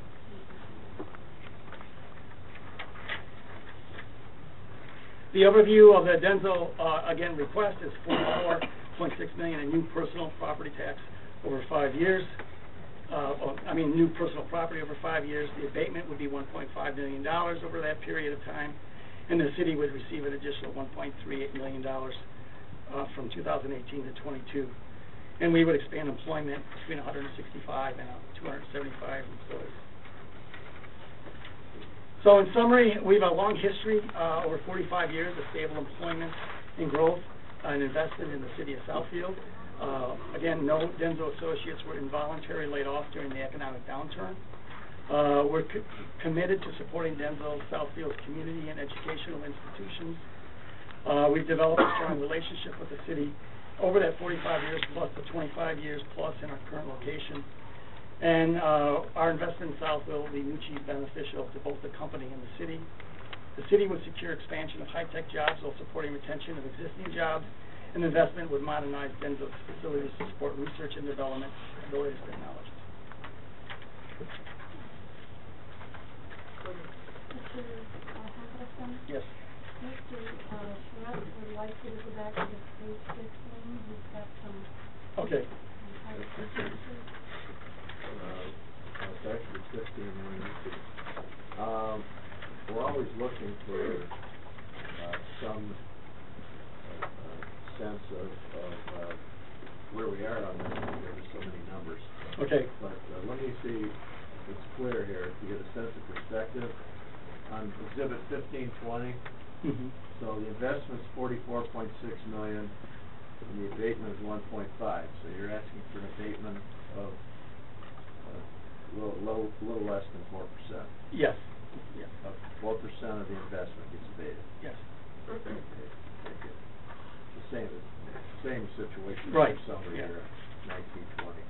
The overview of the Denso, again, request is $44.6 million in new personal property tax over 5 years. New personal property over 5 years. The abatement would be $1.5 million over that period of time, and the city would receive an additional $1.38 million from 2018 to 22. And we would expand employment between 165 and 275 employees. So in summary, we have a long history, over 45 years of stable employment and growth and investment in the city of Southfield. Again, no Denso associates were involuntarily laid off during the economic downturn. We're committed to supporting Denso Southfield's community and educational institutions. We've developed a strong relationship with the city over that 45 years plus the 25 years plus in our current location. And our investment in Southfield will be mutually beneficial to both the company and the city. The city would secure expansion of high-tech jobs while supporting retention of existing jobs, An investment would modernize Denso's facilities to support research and development of the latest technologies. Mr. Henderson? Yes. Mr. Schmidt would like you to go back to page 15. He's got some Okay. resources. It's actually 15 on YouTube. We're always looking for some sense of where we are on this, because there's so many numbers. Okay. But let me see if it's clear here, to get a sense of perspective. On Exhibit 1520, so the investment's $44.6 million, and the abatement is 1.5. So you're asking for an abatement of little less than 4%. Yes. Yes. 4% of the investment gets abated. Yes. Okay, thank you. The same situation. Right. Summary Yeah. here, 1920.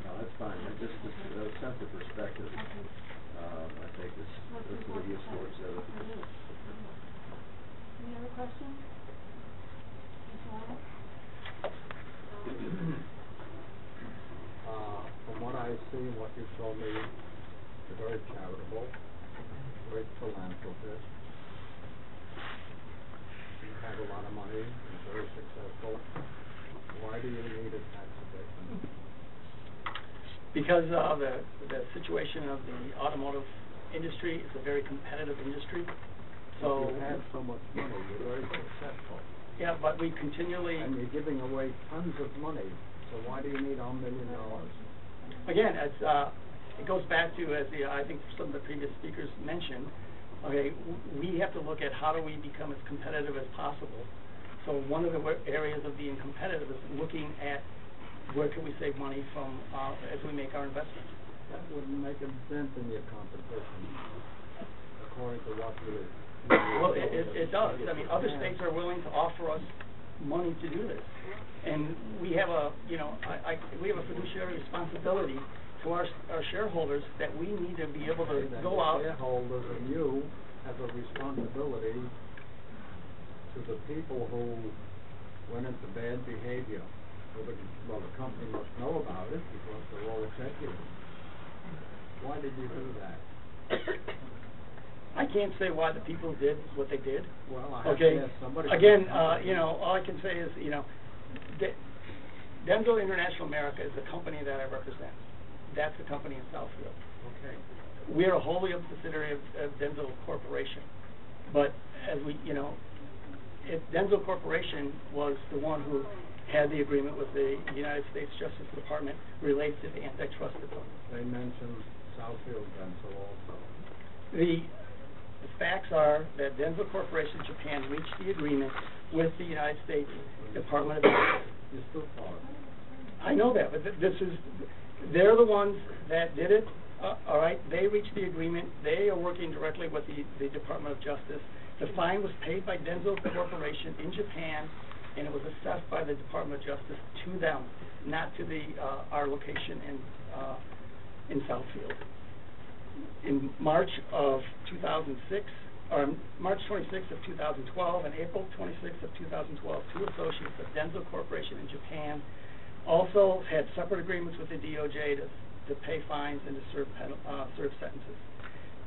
No, that's fine. Just a sense of perspective. I think this will be useful exhibit. Any other questions? Mr. Wallace? From what I see, what you told me, you're very charitable, very philanthropist. You have a lot of money, you're very successful. Why do you need a tax abatement? Because the situation of the automotive industry is a very competitive industry. So you have so much money, you're very successful. Yeah, but we continually. And you're giving away tons of money, so why do you need $1 million? Again, it goes back to, as I think some of the previous speakers mentioned, okay, we have to look at how do we become as competitive as possible. So one of the areas of being competitive is looking at where can we save money from as we make our investments. That wouldn't make a dent in your competition, according to what you... Well, it does. I mean, other states are willing to offer us money to do this. And we have a, we have a fiduciary responsibility to our shareholders that we need to be able to go out. Shareholders and you have a responsibility to the people who went into bad behavior. Well, the company must know about it because they're all executives. Why did you do that? I can't say why the people did what they did. Well, I have okay. to ask somebody. Again, all I can say is, Denso International America is the company that I represent. That's the company in Southfield. Okay. We are a wholly owned subsidiary of Denso Corporation. But as we, Denso Corporation was the one who had the agreement with the United States Justice Department related to the antitrust department. They mentioned Southfield Denso also. The facts are that Denso Corporation Japan reached the agreement with the United States Department of Justice. You still follow it. I know that, but they're the ones that did it. All right, they reached the agreement. They are working directly with the Department of Justice. The fine was paid by Denso Corporation in Japan, and it was assessed by the Department of Justice to them, not to our location in Southfield. In March of 2006, or March 26th of 2012 and April 26th of 2012, two associates of Denso Corporation in Japan also had separate agreements with the DOJ to pay fines and to serve sentences.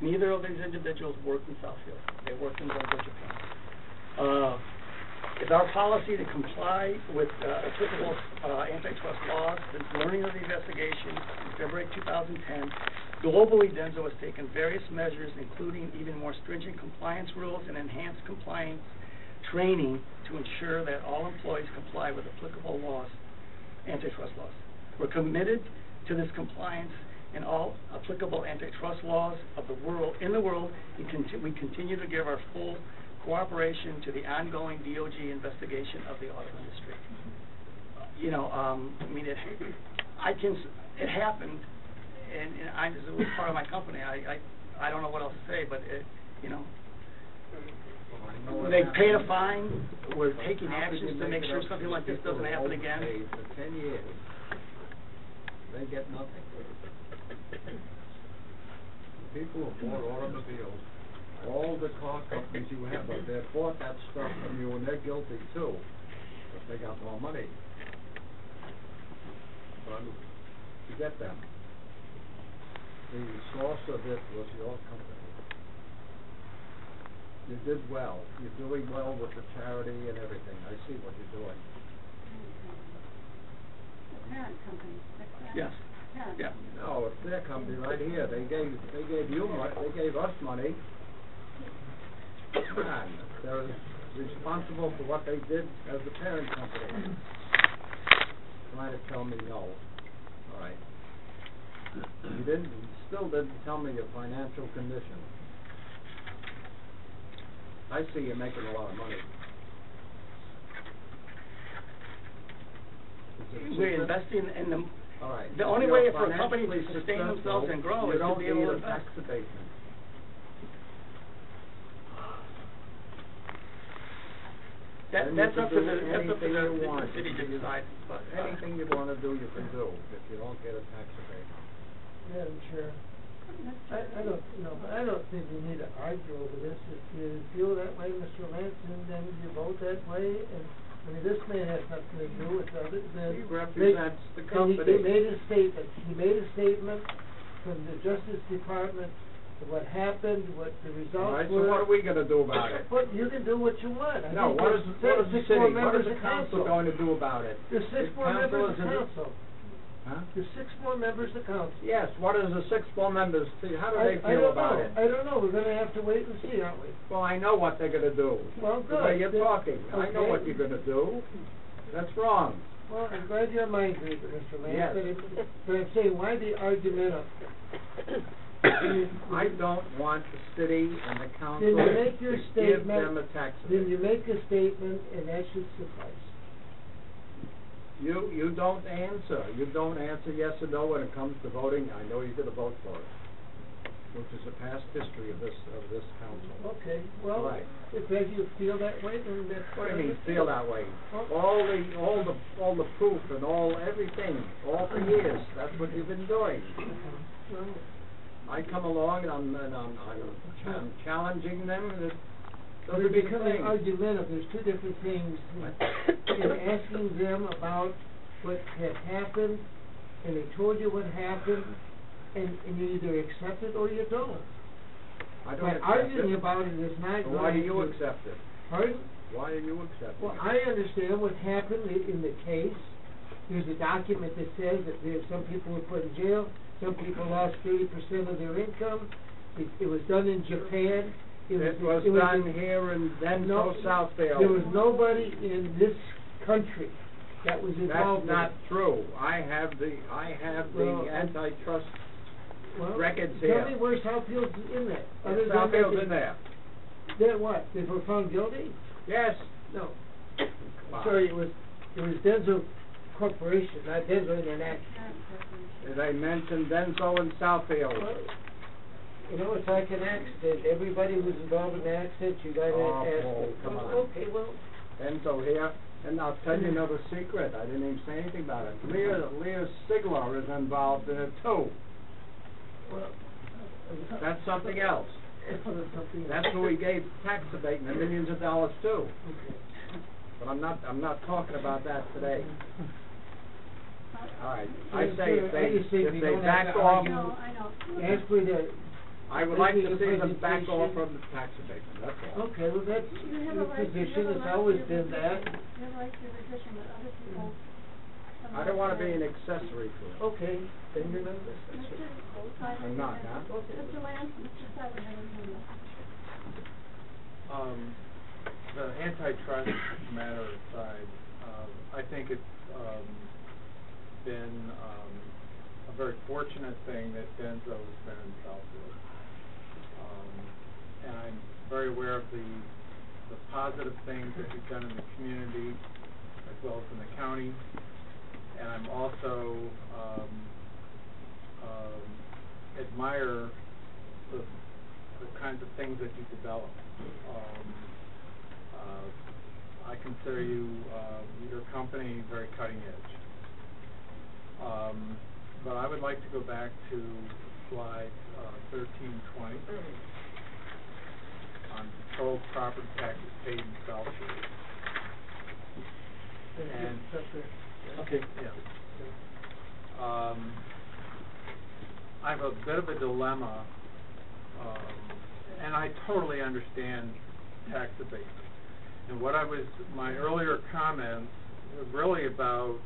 Neither of these individuals worked in Southfield. They worked in Denso, Japan. It's our policy to comply with applicable antitrust laws. Since learning of the investigation in February 2010, globally, Denso has taken various measures, including even more stringent compliance rules and enhanced compliance training to ensure that all employees comply with applicable laws, antitrust laws. We're committed to this compliance and all applicable antitrust laws of the world. In the world, we continue to give our full cooperation to the ongoing DOJ investigation of the auto industry. It happened, and it was part of my company. I don't know what else to say, but they paid a fine. We're taking actions to make sure something like this doesn't happen again. For 10 years, they get nothing. The people who bought automobiles are all the car companies you have, but they bought that stuff from you, and they're guilty too, but they got more money. But to get them, the source of it was your company. You did well. You're doing well with the charity and everything. I see what you're doing. The parent company, that's that? Yes. Parent. Yeah. No, it's their company right here. They gave you money, they gave us money. And they're responsible for what they did as the parent company. Trying to tell me no. All right. You still didn't tell me your financial condition. I see you're making a lot of money. We're investing in the, All right. the only If way you're for a company to financially sustain themselves and grow is to be able to You don't need a tax invest. abatement. That's up to the Anything you want. city to decide, but. Anything you wanna do, you can do, if you don't get a tax abatement. Madam Chair, I don't think we need to argue over this. If you feel that way, Mr. Lansing, then you vote that way, and, I mean, this man has nothing to do with other than. He represents the company. He made a statement from the Justice Department of what happened, what the results All right, were. so what are we gonna do about it? But you can do what you want. I No, think what is there's the six city, more what members is the of council going to do about it? There's six The more members of council is- council. Huh? There's six more members of council. Yes, what is the 6 more members, how do they I feel don't about know. it? I don't know. We're gonna have to wait and see, aren't we? Well, I know what they're gonna do. Well, The way good. you're Then- talking, I know okay. what you're gonna do. That's wrong. Well, I'm glad you're mind reader, Mr. Lance, Yes. but I'm saying, why the argument of? I don't want the city and the council Then you make your to give statement, them a tax then you abatement. make a statement, and that should suffice. You don't answer. You don't answer yes or no when it comes to voting. I know you're gonna vote for it, which is the past history of this council. Okay, well, Right. if you feel that way, then that's. What do you mean, feel that way? Well- All the proof and everything, all for years, that's what you've been doing. Well, I come along and I'm challenging them, and it You're doesn't mean becoming things. argumentative. There's two different things. In asking them about what had happened, and they told you what happened, and you either accept it or you don't. I don't But accept arguing it. about it is not Why do going you to- accept it? Pardon? Why are you accepting Well, it? I understand what happened in the case. There's a document that says that there's some people were put in jail, some people lost 30% of their income. It was done in Japan. It was done here in Denso, Southfield. There was nobody in this country that was That's involved in it. not true. I have the Well, antitrust Well, records tell here. me where Southfield's in there. Other than Southfield's that in there. Then what? They were found guilty? Yes. No. Come on. Sorry, it was Denso Corporation, not Denso International. They mentioned Denso and Southfield. Well, you know, it's like an accident. Everybody who's involved in the accident, you gotta Oh, ask Paul, them. come on. Okay, well, Denso here. And I'll tell you another secret. I didn't even say anything about it. Leah Sigler is involved in it too. well. That's something else. Something That's who we gave tax abatement, millions of dollars to. Okay. But I'm not talking about that today. All right, I Yes, say sir, I just think we if they don't have back to off, argue. No, I know. As for the. I would like to making a see them back off presentation- from the tax abatement, that's all. Okay, well, that's You have your a right, you position, have a it's right always to your been that. position. You have a right to your position, but other people. I don't wanna be an accessory to it. Okay, then you're not listening. I'm not, huh? Mr. Lance, Mr. Simon, have a minute. The antitrust matter aside, I think it's been a very fortunate thing that Denso has been in Southfield. And I'm very aware of the positive things that you've done in the community as well as in the county. And I'm also admire the kinds of things that you develop. I consider your company very cutting edge. But I would like to go back to slide 1320. total property taxes paid in Southfield. And, Okay. yeah. I have a bit of a dilemma, and I totally understand tax abatement. And my earlier comments were really about,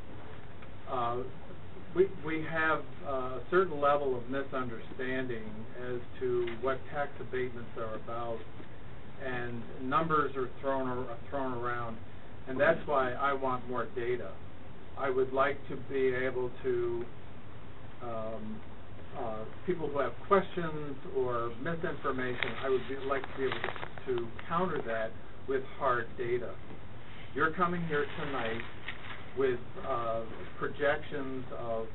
we have a certain level of misunderstanding as to what tax abatements are about, and numbers are thrown around, and that's why I want more data. I would like to be able to, people who have questions or misinformation, I would like to be able to counter that with hard data. You're coming here tonight with projections of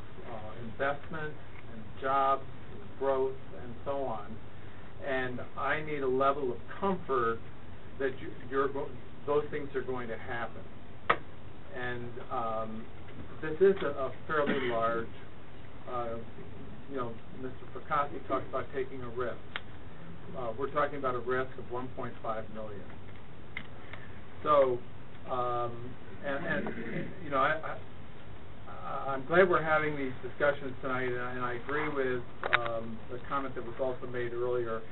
investment and jobs, and growth, and so on, and I need a level of comfort that those things are going to happen. And this is a fairly large, Mr. Percassi talked about taking a risk. We're talking about a risk of $1.5 million. So, I'm glad we're having these discussions tonight, and I agree with the comment that was also made earlier.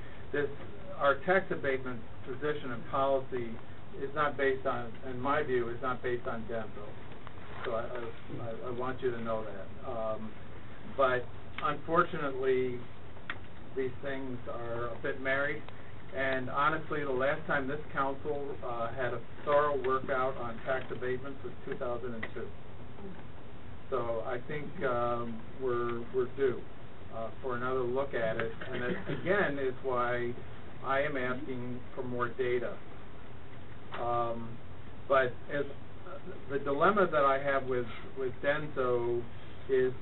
Our tax abatement position and policy is not based on, in my view, is not based on Denso. So I want you to know that. But unfortunately, these things are a bit married. And honestly, the last time this council had a thorough workout on tax abatements was 2002. So I think we're due for another look at it. And that, again, is why I am asking for more data. But as the dilemma that I have with Denso is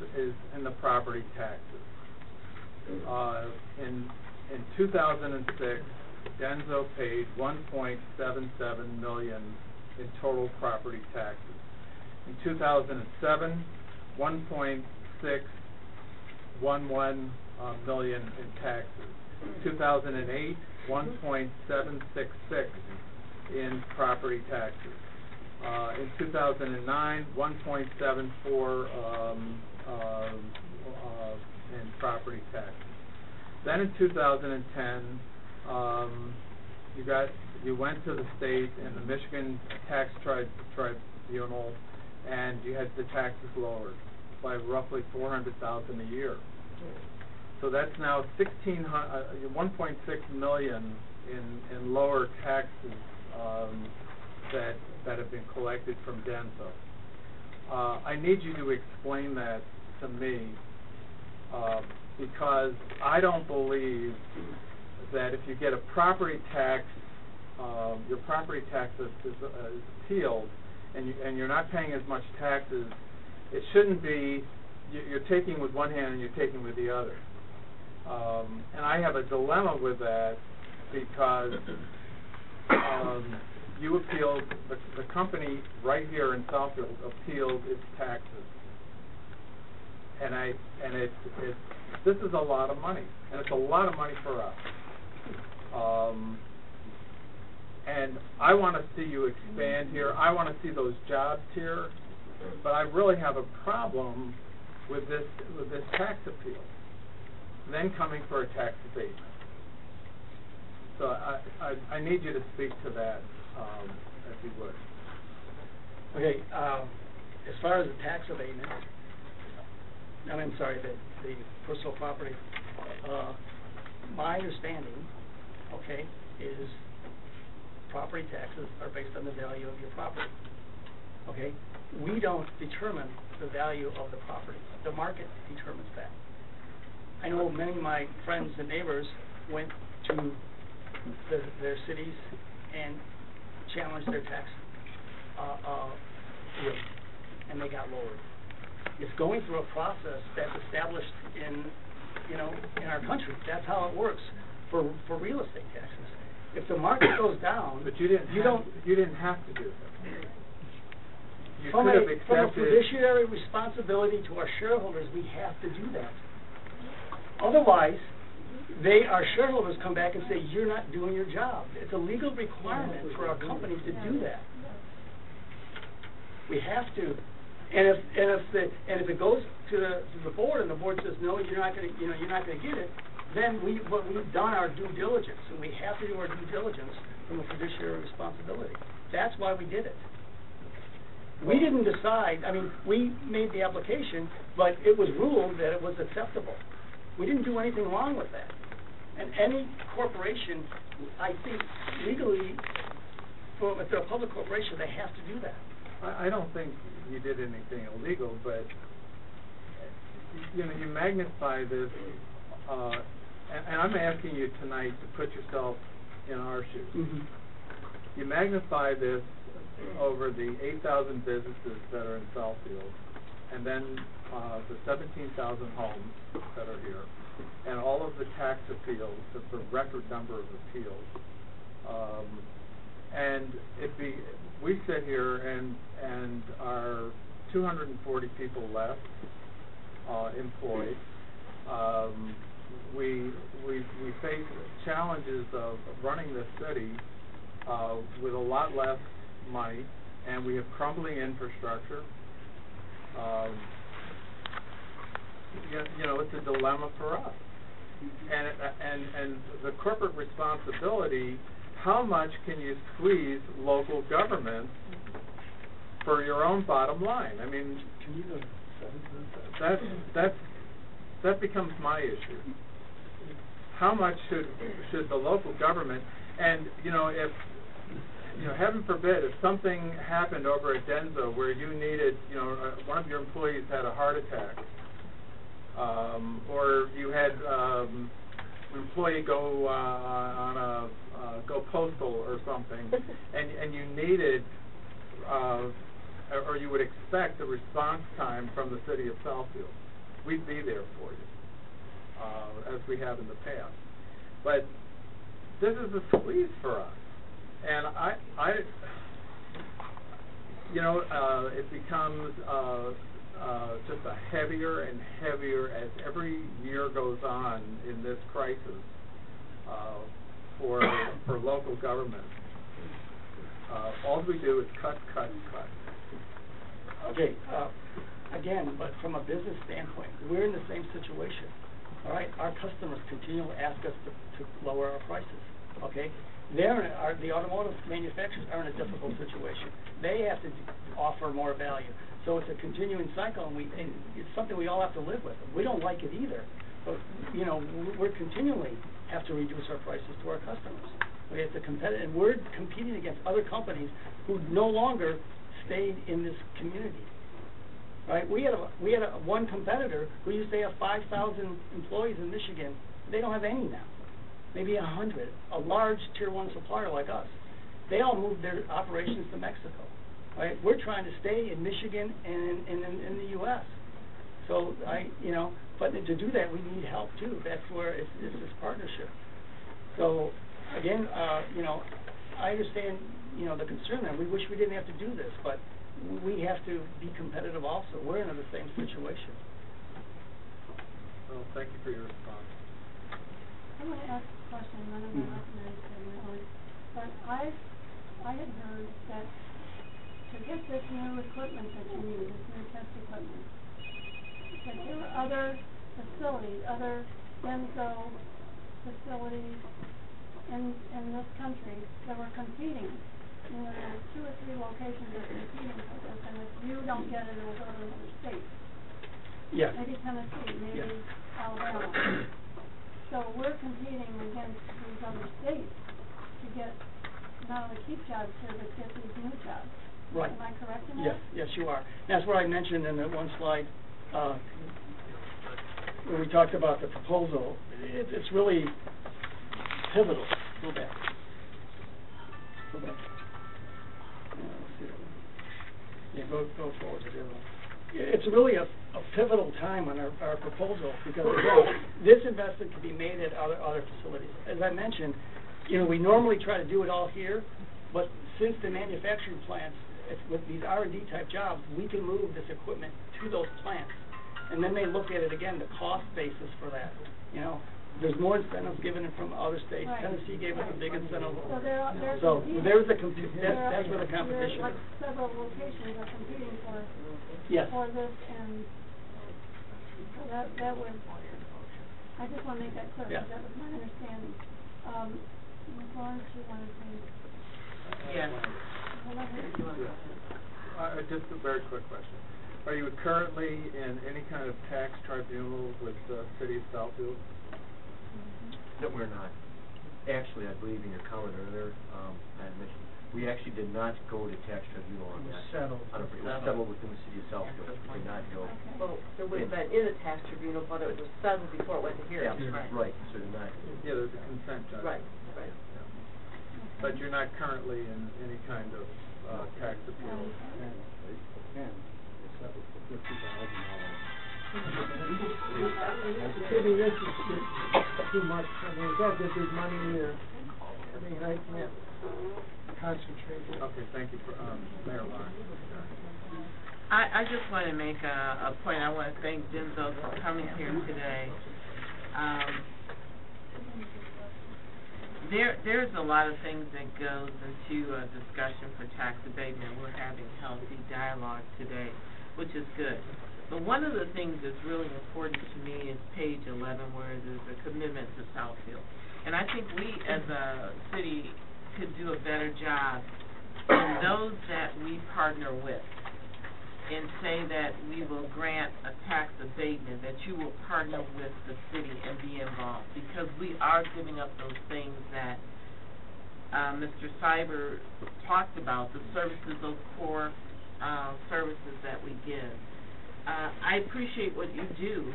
in the property taxes. In 2006, Denso paid $1.77 million in total property taxes. In 2007, $1.611 million in taxes. 2008, $1.766 in property taxes. In 2009, 1.74 in property taxes. Then in 2010, you went to the state and the Michigan Tax Tribunal, and you had the taxes lowered by roughly $400,000 a year. So that's now 1.6 million in lower taxes that have been collected from Denso. I need you to explain that to me, because I don't believe that if you get a property tax, your property tax is appealed, and you're not paying as much taxes, it shouldn't be, you're taking with one hand and you're taking with the other. And I have a dilemma with that because you appealed, the company right here in Southfield appealed its taxes. And this is a lot of money, and it's a lot of money for us. And I want to see you expand here. I want to see those jobs here, but I really have a problem with this tax appeal, then coming for a tax abatement. So I need you to speak to that, if you would. Okay, as far as the tax abatement, the personal property, my understanding, okay, is property taxes are based on the value of your property. Okay, we don't determine the value of the property. The market determines that. I know many of my friends and neighbors went to their cities and challenged their tax rate, and they got lowered. It's going through a process that's established in our country. That's how it works for real estate taxes. If the market goes down, but you didn't have to do that. You from could have a accepted fiduciary responsibility to our shareholders, we have to do that. Otherwise, our shareholders come back and say, you're not doing your job. It's a legal requirement for our companies to do that. We have to. And if it goes to the board and the board says, no, you're not going to get it, then we've done our due diligence, and we have to do our due diligence from a fiduciary responsibility. That's why we did it. We didn't decide, I mean, we made the application, but it was ruled that it was acceptable. We didn't do anything wrong with that. And any corporation, I think legally, if they're a public corporation, they have to do that. I don't think you did anything illegal, but you magnify this, and I'm asking you tonight to put yourself in our shoes. Mm-hmm. You magnify this over the 8,000 businesses that are in Southfield, and then the 17,000 homes that are here, and all of the tax appeals, it's a record number of appeals. And we sit here and are 240 people left employed. We face challenges of running this city with a lot less money, and we have crumbling infrastructure. It's a dilemma for us. And the corporate responsibility, how much can you squeeze local government for your own bottom line? I mean, that becomes my issue. How much should the local government, and if heaven forbid, if something happened over at Denso where you needed, one of your employees had a heart attack, or you had an employee go go postal or something, and you needed, or you would expect a response time from the city of Southfield, we'd be there for you, as we have in the past. But this is a squeeze for us, and it becomes just a heavier and heavier as every year goes on in this crisis for local government. All we do is cut. Okay, again, but from a business standpoint, we're in the same situation. All right, our customers continually ask us to lower our prices. Okay, the automotive manufacturers are in a difficult situation. They have to offer more value. So it's a continuing cycle, and it's something we all have to live with. We don't like it either, but we're continually have to reduce our prices to our customers. We have to compete, and we're competing against other companies who no longer stayed in this community. Right? We had one competitor who used to have 5,000 employees in Michigan. They don't have any now. Maybe 100. A large tier 1 supplier like us. They all moved their operations to Mexico. Right? We're trying to stay in Michigan and in the U.S. So but to do that we need help too. That's where it's this partnership. So again, I understand the concern, and we wish we didn't have to do this, but we have to be competitive also. We're in the same situation. Well, thank you for your response. I'm going to ask a question, none of my recommendation really, but I had heard that to get this new equipment that you need, this new test equipment, that there were other facilities, other Denso facilities in this country that were competing. There were 2 or 3 locations that are competing for this, and if you don't get it, it will go to another state. Yes. Maybe Tennessee, maybe Alabama. So we're competing against these other states to get not only keep jobs here, but get these new jobs. Right. Am I correct in that? Yes, you are. That's what I mentioned in that one slide where we talked about the proposal. It's really pivotal. Go back. Yeah, go forward to the other one. It's really a pivotal time on our proposal because this investment can be made at other facilities. As I mentioned, we normally try to do it all here, but since the manufacturing plants, with these R&D type jobs, we can move this equipment to those plants, and then they look at it again, the cost basis for that. There's more incentives given from other states. Right. Tennessee gave us a big incentive. So there's So competing. there's a that's where the There competition are, like, is. several locations are competing for Yes. this, and so that was, I just want to make that clear, Yeah. because that was my understanding. Ms. Lawrence, you wanted to? Yes. Go ahead. Just a very quick question. Are you currently in any kind of tax tribunal with the city of Southfield? No, we're not. Actually, I believe in your comment earlier, I had mentioned, we actually did not go to tax tribunal on that. Settled. It was settled within the city of Southfield. We did not go. Well, there would have been in a tax tribunal, but it was settled before it went to hearing. Yeah, right, so did not. Yeah, there's a consent judgment. Right, right. But you're not currently in any kind of tax appeal. They settled for $50,000. Maybe this is too much, I mean, it's all good big money here. I mean, I can't concentrate here. Okay, thank you for, Mayor Lawrence. I just want to make a point. I want to thank Denso for coming here today. There's a lot of things that goes into a discussion for tax abatement. We're having healthy dialogue today, which is good. But one of the things that's really important to me is page 11, where there's a commitment to Southfield. And I think we as a city could do a better job in those that we partner with and say that we will grant a tax abatement, that you will partner with the city and be involved, because we are giving up those things that Mr. Cyber talked about, the services, those core services that we give. I appreciate what you do.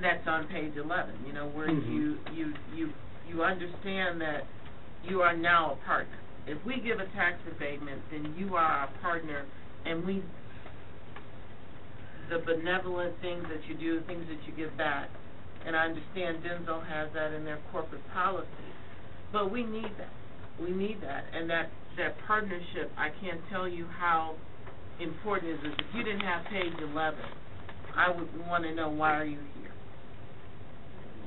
That's on page 11. You know, where you understand that you are now a partner. If we give a tax abatement, then you are our partner, and the benevolent things that you do, things that you give back. And I understand Denso has that in their corporate policy, but we need that. We need that, and that partnership. I can't tell you how important it is. If you didn't have page 11, I would want to know, why are you here?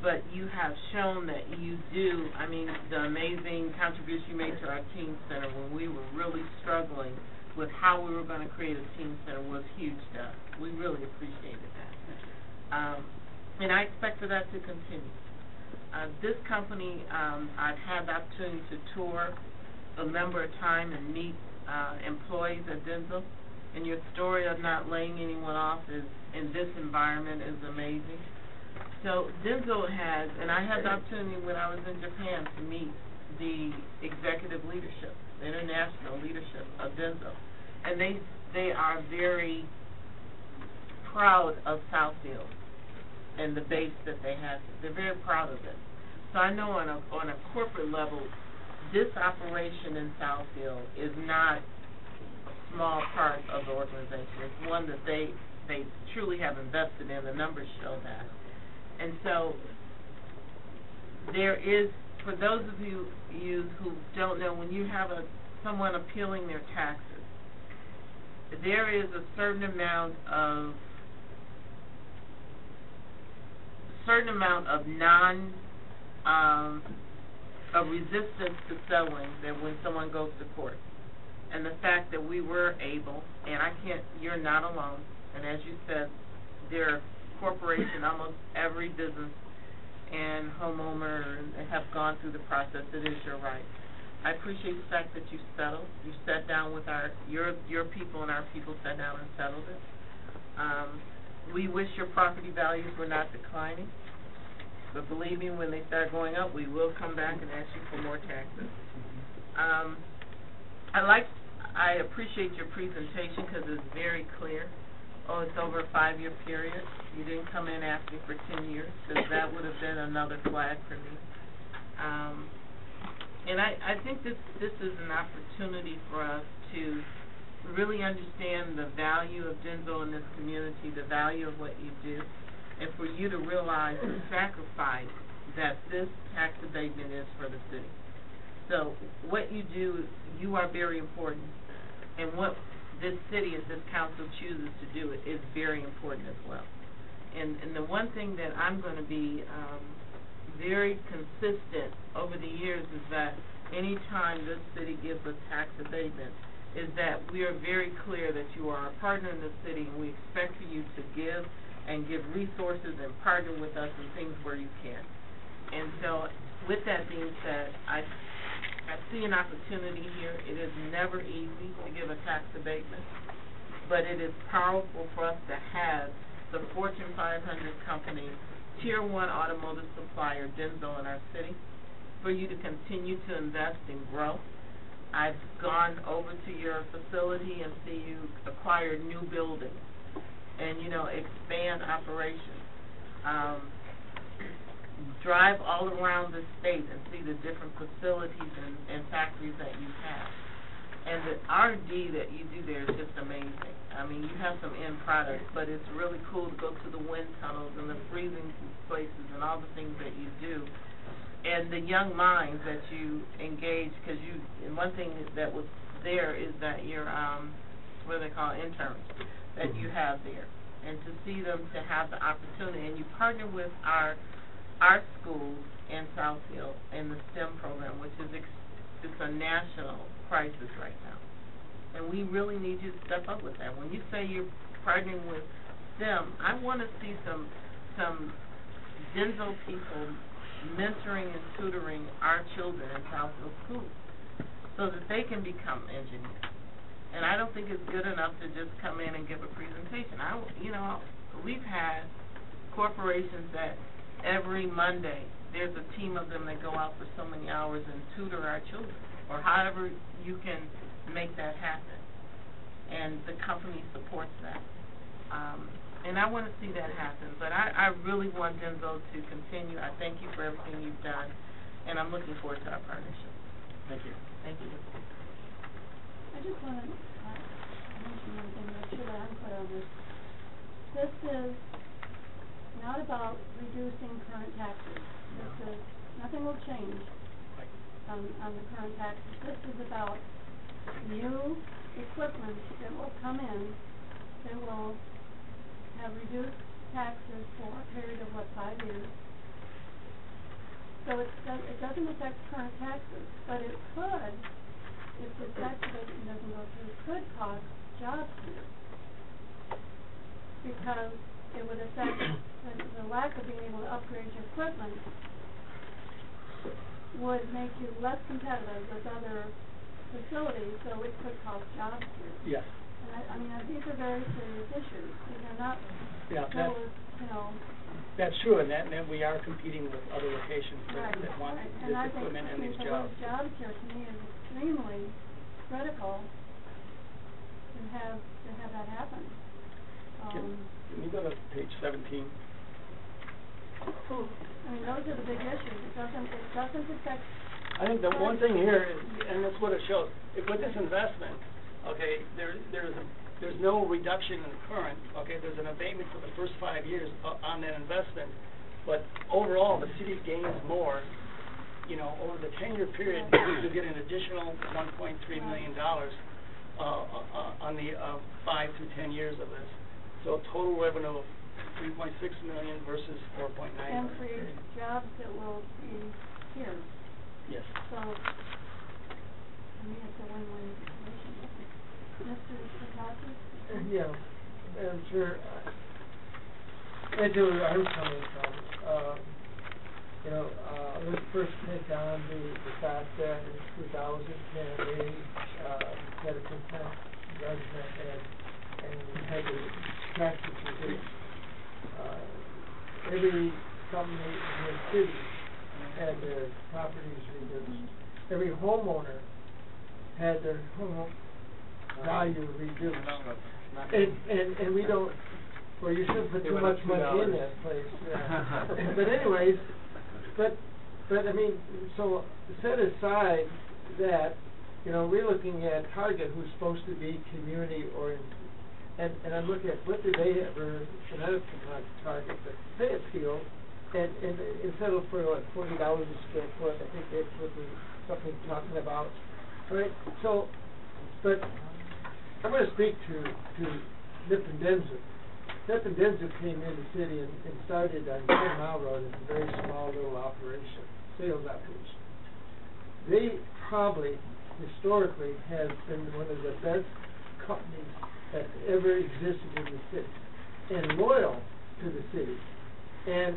But you have shown that you do. I mean, the amazing contribution you made to our teen center when we were really struggling with how we were going to create a teen center was huge to us. We really appreciated that. And I expect for that to continue. This company, I've had the opportunity to tour a number of times and meet employees at Denso. And your story of not laying anyone off in this environment is amazing. So Denso has, and I had the opportunity when I was in Japan to meet the executive leadership, the international leadership of Denso. And they are very proud of Southfield and the base that they have. They're very proud of it. So I know on a corporate level, this operation in Southfield is not small part of the organization. It's one that they truly have invested in. The numbers show that. And so there is, for those of you who don't know, when you have someone appealing their taxes, there is a certain amount of of resistance to settling that when someone goes to court. And the fact that we were able, and you're not alone, and as you said, there are corporations, almost every business and homeowner have gone through the process. It is your right. I appreciate the fact that you settled. You sat down with your people, and our people sat down and settled it. We wish your property values were not declining, but believe me, when they start going up, we will come back and ask you for more taxes. I appreciate your presentation because it's very clear. Oh, it's over a 5-year period. You didn't come in asking for 10 years, because that would have been another flag for me. And I think this is an opportunity for us to really understand the value of Denso in this community, the value of what you do, and for you to realize the sacrifice that this tax abatement is for the city. So what you do, you are very important, and what this city and this council chooses to do is very important as well. And the one thing that I'm going to be very consistent over the years is that any time this city gives a tax abatement, is that we are very clear that you are a partner in the city, and we expect for you to give and give resources and partner with us in things where you can. And so, with that being said, I see an opportunity here. It is never easy to give a tax abatement, but it is powerful for us to have the Fortune 500 company, Tier 1 automotive supplier, Denso, in our city, for you to continue to invest and grow. I've gone over to your facility and see you acquire new buildings and, expand operations. Drive all around the state and see the different facilities and factories that you have. And the R&D that you do there is just amazing. I mean, you have some end products, but it's really cool to go to the wind tunnels and the freezing places and all the things that you do. And the young minds that you engage, because and one thing that was there is that your, what do they call interns, that you have there. And to see them to have the opportunity, and you partner with our schools in Southfield in the STEM program, which is it's a national crisis right now. And we really need you to step up with that. When you say you're partnering with STEM, I want to see some Denso people mentoring and tutoring our children in Southfield schools so that they can become engineers. And I don't think it's good enough to just come in and give a presentation. We've had corporations that every Monday there's a team of them that go out for so many hours and tutor our children, or however you can make that happen. And the company supports that. And I want to see that happen. But I really want Denso to continue. I thank you for everything you've done, and I'm looking forward to our partnership. Thank you. Thank you. I just want to mention one thing, make sure that I'm clear on this. This is not about reducing current taxes. This is, nothing will change on the current taxes. This is about new equipment that will come in that will have reduced taxes for a period of, 5 years. So it doesn't affect current taxes, but it could, if this tax abatement doesn't go through, could cost jobs here. Because it would affect the lack of being able to upgrade your equipment would make you less competitive with other facilities, so it could cost jobs here. Yes. And these are very serious issues. These are not, that's true, and then we are competing with other locations that want this equipment and these jobs. And I think, jobs here to me is extremely critical to have that happen. Can you go to page 17? Those are the big issues. It doesn't affect. I think the one thing here is, and that's what it shows, with this investment, okay, there's no reduction in the current, okay, there's an abatement for the first 5 years on that investment, but overall, the city gains more, over the 10-year period, you get an additional $1.3 million on the 5 through 10 years of this. So total revenue of $3.6 million versus $4.9 million. And create jobs that will be here. Yes. So, to me, it's a win-win situation. Mr. Pataki? Yeah, Madam Chair, I do where I'm coming from. Let's first take on the fact that in 2010, they had a contempt judgment and had the taxes reduced. Every company in the city had their properties reduced. Every homeowner had their home value reduced. And we don't, well, you shouldn't put too much money in that place. But anyways, so set aside that, we're looking at Target, who's supposed to be community oriented. And I'm looking at what do they have, or another Target, but Fayetteville, and settle for $40 a square foot. I think that's what something talking about. All right, so, but I'm going to speak to Nip and Denso. Stephen Denso came in the city and started on 10 Mile Road as a very small little operation, sales operation. They probably, historically, have been one of the best companies that ever existed in the city, and loyal to the city. And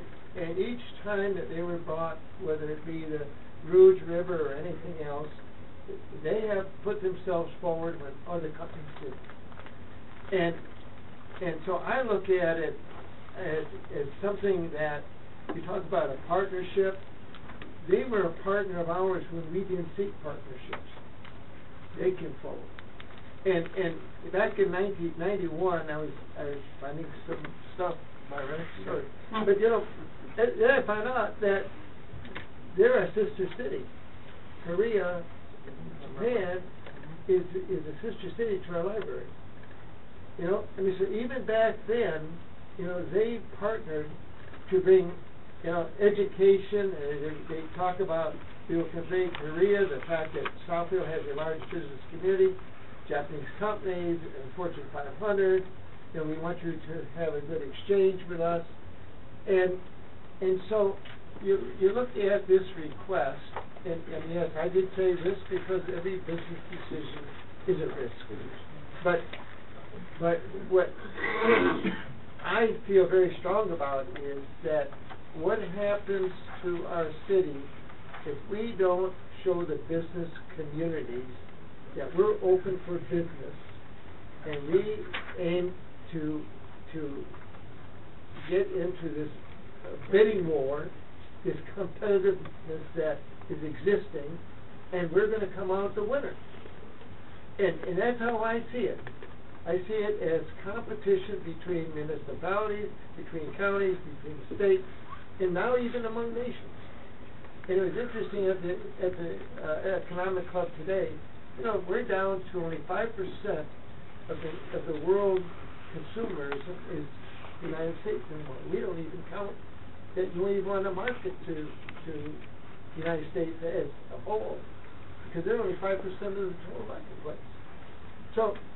each time that they were bought, whether it be the Rouge River or anything else, they have put themselves forward when other companies did. And so I look at it as something that, you talk about a partnership, they were a partner of ours when we didn't seek partnerships. They came forward. And back in 1991, I was finding some stuff, my right story. But you know, then I found out that they're a sister city. Korea, Japan, is a sister city to our library. You know, I mean, so even back then, you know, they partnered to bring, you know, education. They talk about, you know, convey Korea, the fact that Southfield has a large business community, Japanese companies, and Fortune 500. You know, we want you to have a good exchange with us. And so you look at this request, and yes, I did say risk because every business decision is a risk. But what I feel very strong about is that what happens to our city if we don't show the business communities that we're open for business, and we aim to get into this bidding war, this competitiveness that is existing, and we're going to come out the winner. And that's how I see it. I see it as competition between municipalities, between counties, between states, and now even among nations. And it was interesting at the Economic Club today, you know, we're down to only 5% of the world consumers is the United States anymore. We don't even count that we want to market to the United States as a whole, because they're only 5% of the total marketplace.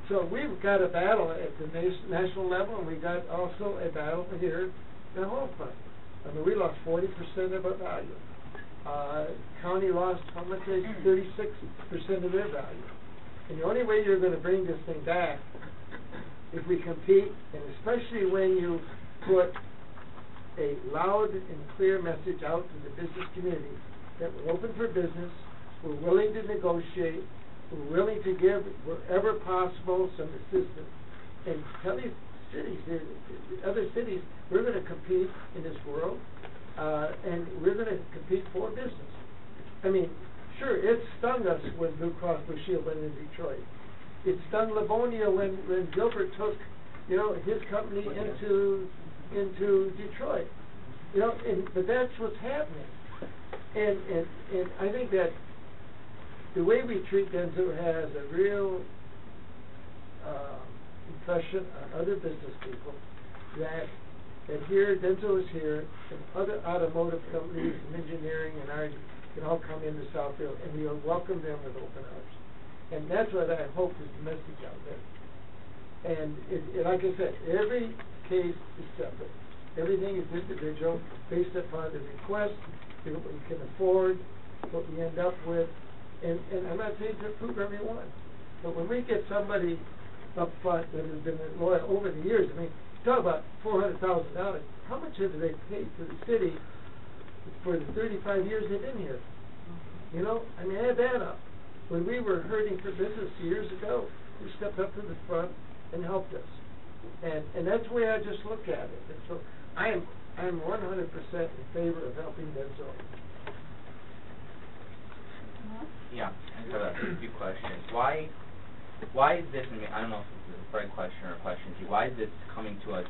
So we've got a battle at the national level, and we got also a battle here in the home front. I mean, we lost 40% of our value. County lost, how much is 36% of their value. And the only way you're going to bring this thing back, if we compete, and especially when you put a loud and clear message out to the business community that we're open for business, we're willing to negotiate, we're willing to give, wherever possible, some assistance. And tell these cities, other cities, we're going to compete in this world, and we're going to compete for business. I mean, sure, it stung us when Blue Cross Blue Shield went into Detroit. It stung Livonia when Gilbert took, you know, his company into Detroit. You know, but that's what's happening. And I think that the way we treat Denso has a real impression on other business people that here, Denso is here, and other automotive companies and engineering and art can all come into Southfield, and we will welcome them with open arms. And that's what I hope is the message out there. And like I said, every case is separate. Everything is individual, based upon the request, you know, what you can afford, what we end up with. And I'm not saying to approve everyone, but when we get somebody up front that has been loyal over the years, I mean, talk about $400,000. How much have they paid to the city for the 35 years they've been here? You know, I mean, add that up. When we were hurting for business years ago, they stepped up to the front and helped us. And that's the way I just look at it. And so I'm 100% in favor of helping Denso. Yeah, I have a few questions. Why is this, I mean, I don't know if this is the right question or a question to you, why is this coming to us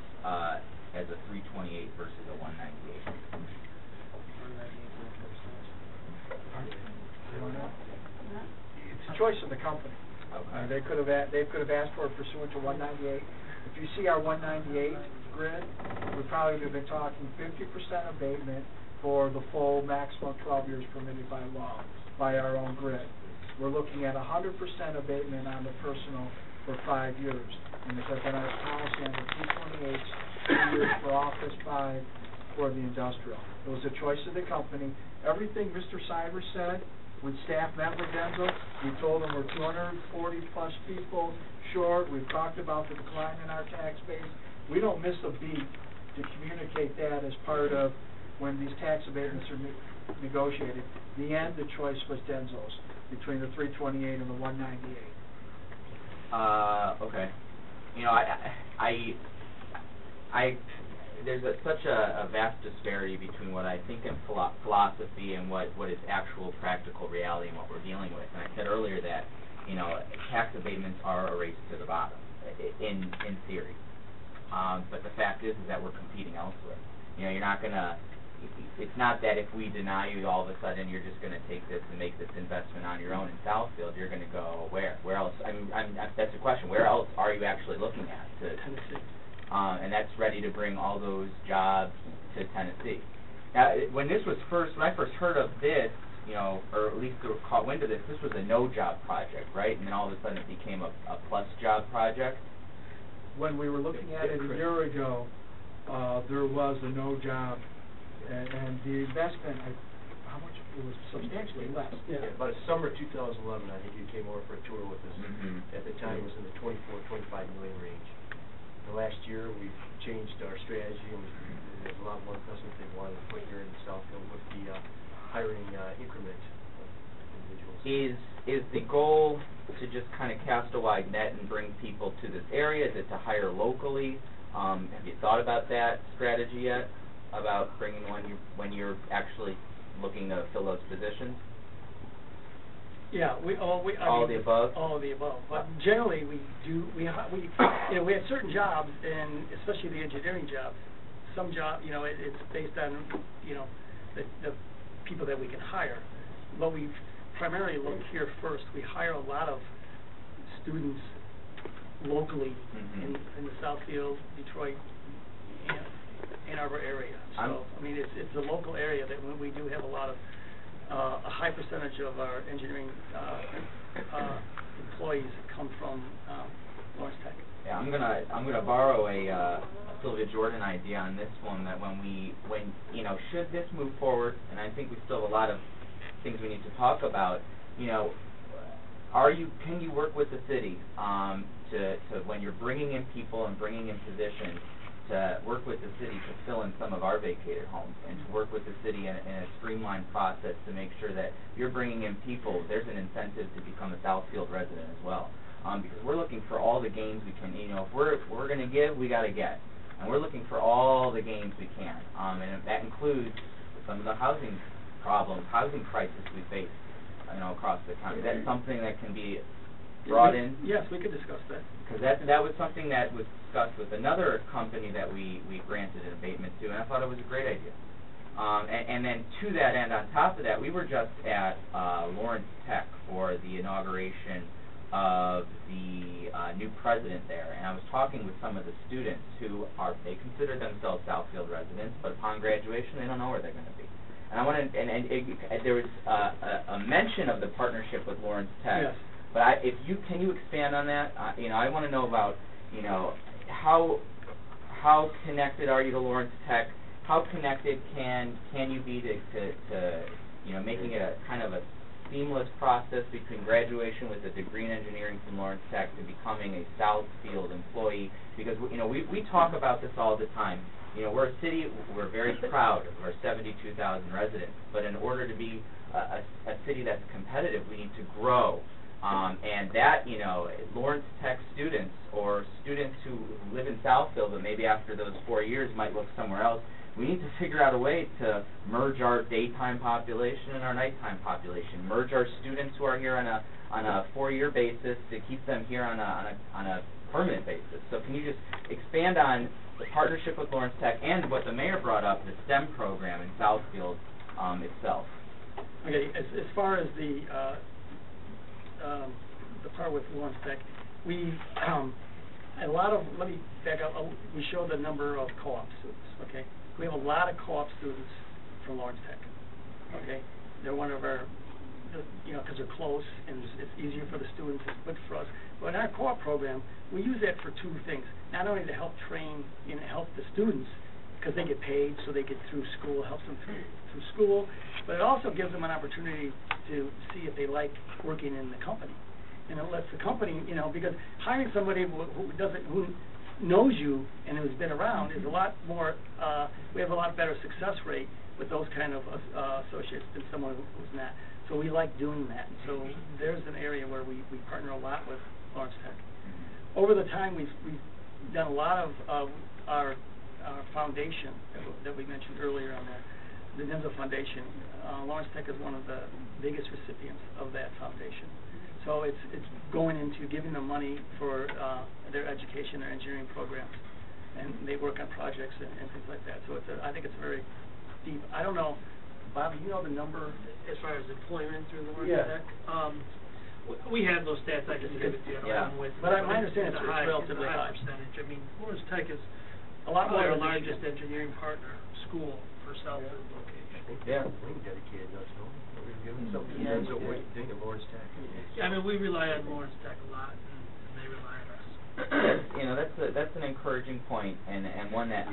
as a 328 versus a 198? It's a choice of the company. Okay. They could have asked for it pursuant to 198. If you see our 198 grid, we probably have been talking 50% abatement for the full maximum 12 years permitted by law, by our own grid. We're looking at 100% abatement on the personal for 5 years. And because on our policy on the 228s, 3 years for office, 5 for the industrial. It was a choice of the company. Everything Mr. Cybers said, when staff met with Denso, we told them we're 240 plus people short. We've talked about the decline in our tax base. We don't miss a beat to communicate that as part of when these tax abatements are negotiated. In the end, the choice was Denso's between the 328 and the 198. Okay. You know, there's such a vast disparity between what I think in philosophy and what is actual practical reality and what we're dealing with. And I said earlier that, you know, tax abatements are a race to the bottom, in theory. But the fact is that we're competing elsewhere. You know, you're not gonna. It's not that if we deny you, all of a sudden you're just going to take this and make this investment on your own in Southfield. You're going to go where? Where else? I mean, that's the question. Where else are you actually looking at? Tennessee. And that's ready to bring all those jobs to Tennessee. Now, when I first heard of this, you know, or at least caught wind of this, this was a no-job project, right? And then all of a sudden it became a plus-job project. When we were looking at it a year ago, there was a no-job. And the investment, how much? It was substantially less. Yeah, about summer 2011, I think you came over for a tour with us. Mm-hmm. At the time, it was in the 24, 25 million range. The last year, we've changed our strategy, and there's a lot more investment they wanted to put here in Southfield with the hiring increment of individuals. Is the goal to just kind of cast a wide net and bring people to this area? Is it to hire locally? Have you thought about that strategy yet? About bringing when you're actually looking to fill those positions? Yeah, all of the above. All of the above. But generally, we have certain jobs, and especially the engineering jobs. Some job, you know, it's based on, you know, the people that we can hire. But we primarily look here first. We hire a lot of students locally in the Southfield, Detroit, Ann Arbor area. So, I mean, it's a local area that we do have a lot of, a high percentage of our engineering employees come from Lawrence Tech. Yeah, I'm gonna borrow a Sylvia Jordan idea on this one, that when you know, should this move forward, and I think we still have a lot of things we need to talk about, you know, can you work with the city to when you're bringing in people and bringing in positions, to work with the city to fill in some of our vacated homes, and to work with the city in a streamlined process to make sure that you're bringing in people, there's an incentive to become a Southfield resident as well. Because we're looking for all the gains we can, you know, if we're going to give, we got to get. And we're looking for all the gains we can. And that includes some of the housing problems, housing crisis we face, you know, across the country. That's something that can be brought in. Yes, we could discuss that. Because that was something that was discussed with another company that we granted an abatement to, and I thought it was a great idea. And then to that end, on top of that, we were just at Lawrence Tech for the inauguration of the new president there, and I was talking with some of the students who they consider themselves Southfield residents, but upon graduation, they don't know where they're going to be. And I wanted, there was a mention of the partnership with Lawrence Tech. Yes. But can you expand on that? You know, I want to know about, you know, how connected are you to Lawrence Tech? How connected can you be to you know, making it a kind of a seamless process between graduation with a degree in engineering from Lawrence Tech to becoming a Southfield employee? Because, you know, we talk about this all the time. You know, we're a city, we're very proud of our 72,000 residents, but in order to be a city that's competitive, we need to grow. And that, you know, Lawrence Tech students or students who live in Southfield but maybe after those 4 years might look somewhere else, we need to figure out a way to merge our daytime population and our nighttime population, merge our students who are here on a 4-year basis to keep them here on a permanent basis. So can you just expand on the partnership with Lawrence Tech and what the mayor brought up, the STEM program in Southfield itself? Okay, as far as the part with Lawrence Tech, we let me back up. We show the number of co-op students. Okay, we have a lot of co-op students from Lawrence Tech. Okay, they're because they're close and it's easier for the students, it's good for us. But in our co-op program, we use that for two things. Not only to help train and help the students, because they get paid, so they get through school, helps them through school, but it also gives them an opportunity to see if they like working in the company. And it lets the company, because hiring somebody who knows you and who's been around is a lot more, we have a lot better success rate with those kind of associates than someone who's not. So we like doing that. So there's an area where we partner a lot with Lawrence Tech. Over the time, we've done a lot of our foundation that we mentioned earlier on the Denso Foundation. Lawrence Tech is one of the biggest recipients of that foundation. So it's going into giving them money for their education, their engineering programs, and they work on projects and things like that. So I think it's very deep. I don't know, Bob, do you know the number As far as employment through Lawrence Yeah. Tech? We have those stats, I just give it to you, I don't have them with me. But my understanding is It's a it's relatively it's a high. high percentage. I mean, Lawrence Tech is A lot more probably our than largest engineering partner school for Southfield location. Yeah. We dedicated us, no? We're giving something to Denso, what you think of Lawrence Tech? Yeah, I mean, we rely on Lawrence Tech a lot, and they rely on us. That's an encouraging point, and one that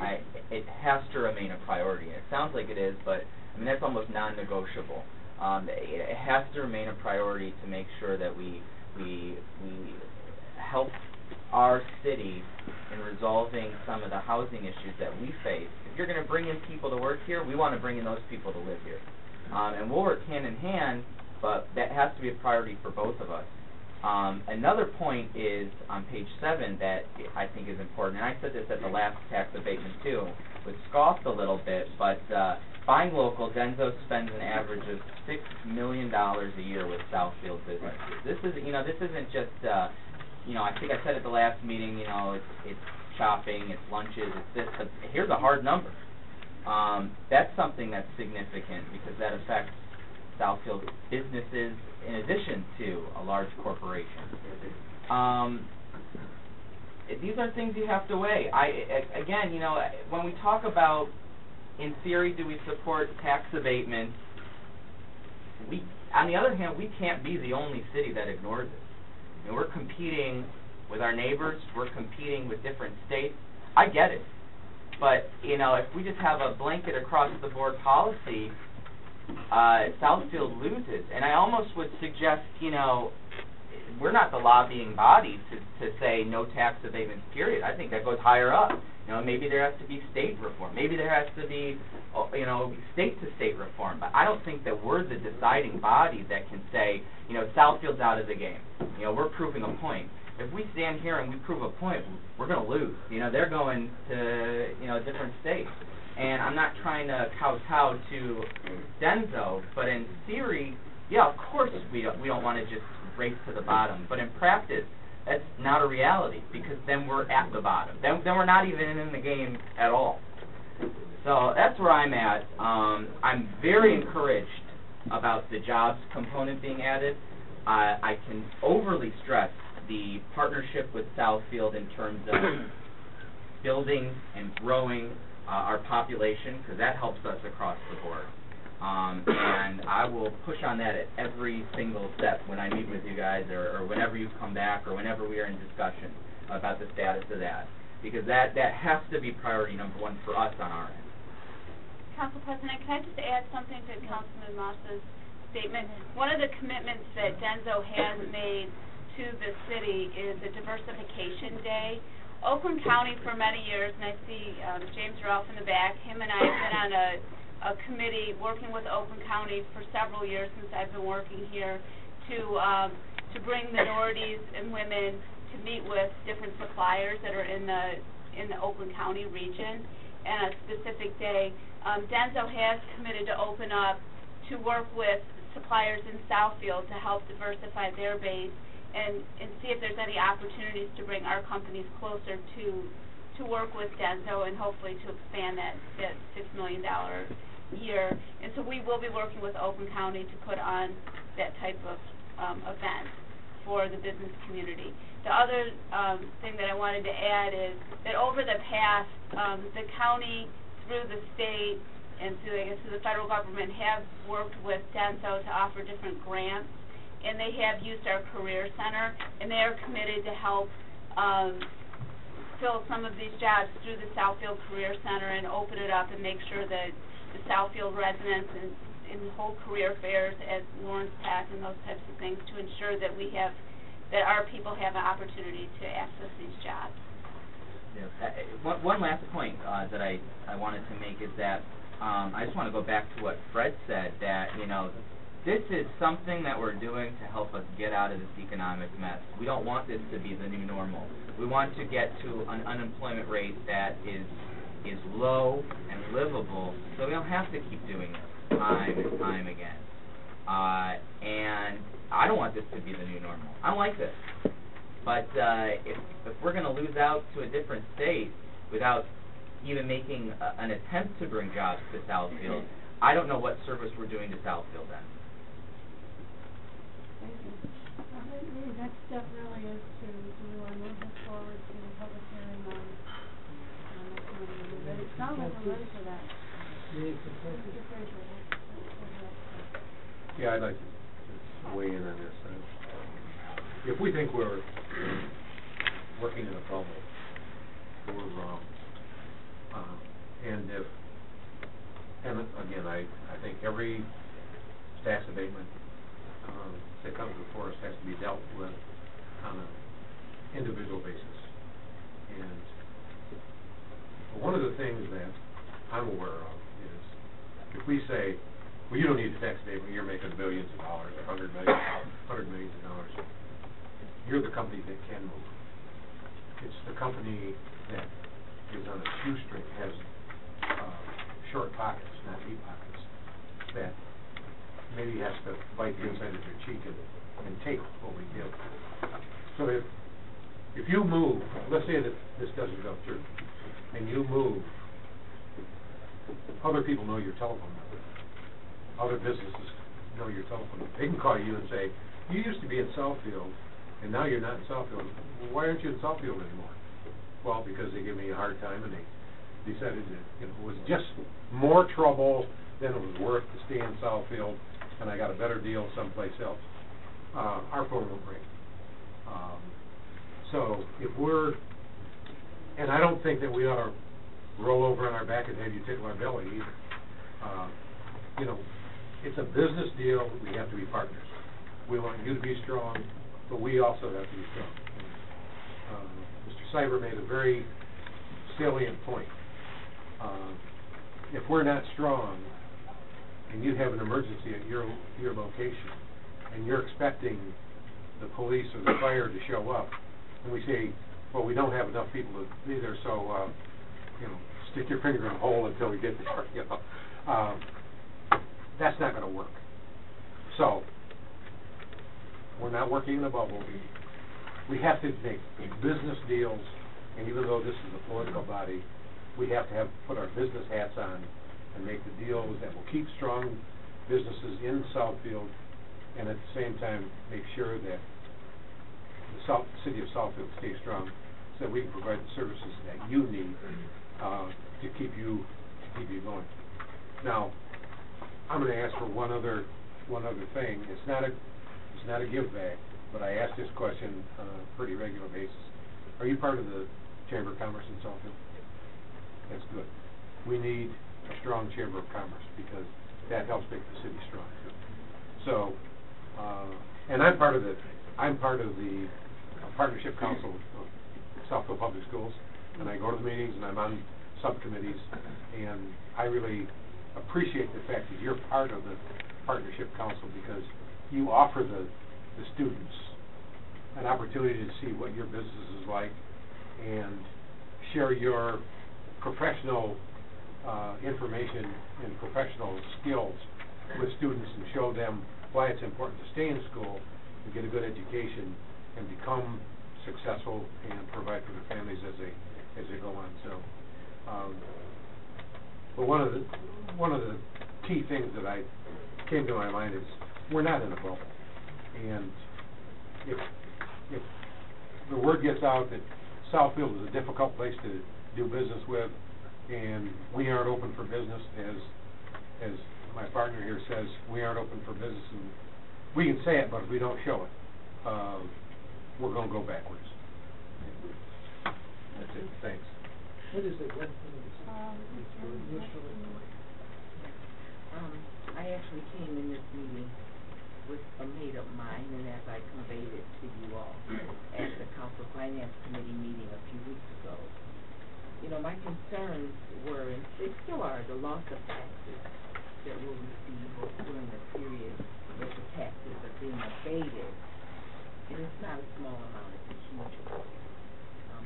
it has to remain a priority. It sounds like it is, but I mean that's almost non-negotiable. It has to remain a priority to make sure that we help our city in resolving some of the housing issues that we face. If you're going to bring in people to work here, we want to bring in those people to live here, and we'll work hand in hand. But that has to be a priority for both of us. Another point is on page 7 that I think is important, and I said this at the last tax abatement too, was scoffed a little bit, but buying local, Denso spends an average of $6 million a year with Southfield businesses. This isn't just, I think I said at the last meeting, it's shopping, it's lunches, it's this, but here's a hard number. That's something that's significant because that affects Southfield businesses in addition to a large corporation. These are things you have to weigh. Again, when we talk about, in theory, do we support tax abatement, on the other hand, we can't be the only city that ignores it. We're competing with our neighbors, we're competing with different states. I get it. But, if we just have a blanket across the board policy, Southfield loses, and I almost would suggest, we're not the lobbying body to say no tax abatements, period. I think that goes higher up. Maybe there has to be state reform. Maybe there has to be, state-to-state reform. But I don't think that we're the deciding body that can say, Southfield's out of the game. We're proving a point. If we stand here and we prove a point, we're going to lose. They're going to, different states. And I'm not trying to kowtow to Denso, but in theory, yeah, of course we don't want to just race to the bottom. But in practice, that's not a reality because then we're at the bottom. Then we're not even in the game at all. So that's where I'm at. I'm very encouraged about the jobs component being added. I can overly stress the partnership with Southfield in terms of building and growing our population, because that helps us across the board. And I will push on that at every single step when I meet with you guys or whenever you come back or whenever we are in discussion about the status of that, because that has to be priority number one for us on our end. Council President, can I just add something to Councilman Moss's statement? One of the commitments that Denso has made to the city is a diversification day. Oakland County for many years, and I see James Ralph in the back, him and I have been on a committee working with Oakland County for several years since I've been working here to bring minorities and women to meet with different suppliers that are in the Oakland County region. And a specific day, Denso has committed to open up to work with suppliers in Southfield to help diversify their base and see if there's any opportunities to bring our companies closer to work with Denso and hopefully to expand that $6 million year. And so we will be working with Oakland County to put on that type of event for the business community. The other thing that I wanted to add is that over the past, the county through the state and through, I guess, through the federal government, have worked with Denso to offer different grants, and they have used our Career Center, and they are committed to help fill some of these jobs through the Southfield Career Center and open it up and make sure that the Southfield residents and hold career fairs at Lawrence Tech and those types of things to ensure that we have, that our people have an opportunity to access these jobs. Yeah. One last point that I wanted to make is that I just want to go back to what Fred said, that, you know, this is something that we're doing to help us get out of this economic mess. We don't want this to be the new normal. We want to get to an unemployment rate that is low and livable, so we don't have to keep doing this time and time again. And I don't want this to be the new normal. I don't like this. But if we're going to lose out to a different state without even making an attempt to bring jobs to Southfield, I don't know what service we're doing to Southfield then. Thank you. The next step really is to move this forward to public hearing on next Monday. It sounds like we're ready for that. Yeah, I'd like to weigh in on this. If we think we're working in a bubble, we're wrong. And again, I think every tax abatement that comes before us has to be dealt with on an individual basis. And one of the things that I'm aware of is if we say, well, you don't need a tax abatement, you're making billions of dollars, or $100 million of dollars, you're the company that can move. It's the company that is on a shoestring, has short pockets, not deep pockets, that maybe has to bite the inside of your cheek and take what we give. So if you move, let's say that this doesn't go through, and you move, other people know your telephone number. Other businesses know your telephone number. They can call you and say, you used to be in Southfield, and now you're not in Southfield. Well, why aren't you in Southfield anymore? Well, because they gave me a hard time, and they decided that it was just more trouble than it was worth to stay in Southfield, and I got a better deal someplace else. Our phone will ring. So if we're, and I don't think that we ought to roll over on our back and have you tickle our belly either. You know, it's a business deal. We have to be partners. We want you to be strong, but we also have to be strong. Mr. Cyber made a very salient point. If we're not strong, and you have an emergency at your location, and you're expecting the police or the fire to show up, and we say, well, we don't have enough people to be there, so, you know, stick your finger in a hole until we get there, you know. That's not going to work. So, we're not working in a bubble. We have to make business deals, and even though this is a political body, we have to put our business hats on and make the deals that will keep strong businesses in Southfield, and at the same time make sure that the city of Southfield stays strong, so that we can provide the services that you need to keep you going. Now, I'm going to ask for one other thing. It's not a give back, but I ask this question on a pretty regular basis. Are you part of the Chamber of Commerce in Southfield? That's good. We need a strong Chamber of Commerce because that helps make the city strong too. So, and I'm part of the Partnership Council of Southfield Public Schools, and I go to the meetings and I'm on subcommittees, and I really appreciate the fact that you're part of the Partnership Council because you offer the students an opportunity to see what your business is like and share your professional information and professional skills with students and show them why it's important to stay in school and get a good education and become successful and provide for their families as they go on. So, but one of the key things that I came to my mind is we're not in a bubble, and if the word gets out that Southfield is a difficult place to do business with, and we aren't open for business as as my partner here says, we aren't open for business, and we can say it, but if we don't show it, we're gonna go backwards. That's it, thanks. What is it, one thing initially? I actually came in this meeting with a made-up mind, and as I conveyed it to you all at the Council Finance Committee meeting a few weeks ago, you know, my concerns were, and they still are, the loss of taxes that we'll receive during the period that the taxes are being abated. And it's not a small amount, it's a huge amount.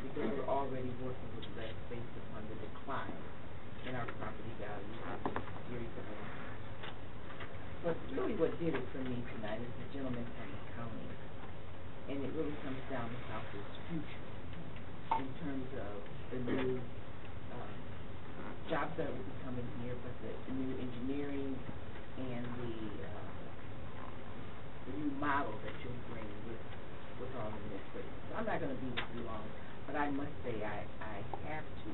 Because we're already working with less based upon the decline in our property values in a series of events. But really what did it for me tonight is the gentleman from the county. And it really comes down to Southfield's future in terms of the new jobs that will be coming here, but the new engineering and the new model that you'll bring with all of this. So I'm not going to be with you long, but I must say I have to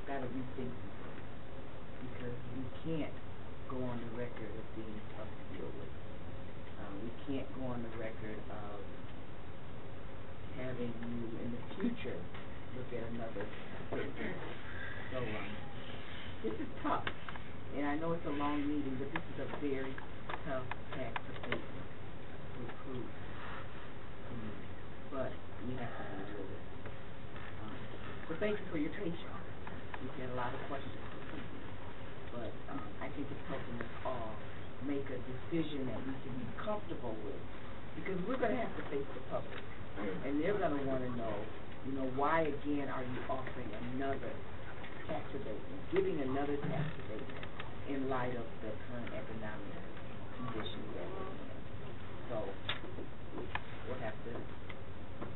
got to rethink some things, because we can't go on the record of being tough to deal with. We can't go on the record of having you in the future look at another statement. So this is tough, and I know it's a long meeting, but this is a very tough tax abatement to approve. But we have to be realistic. So thank you for your patience. We've had a lot of questions, but I think it's helping us all make a decision that we can be comfortable with, because we're going to have to face the public, and they're going to want to know, you know, why again are you offering another tax abatement, giving another tax abatement in light of the current economic conditions that we're in. So we'll have to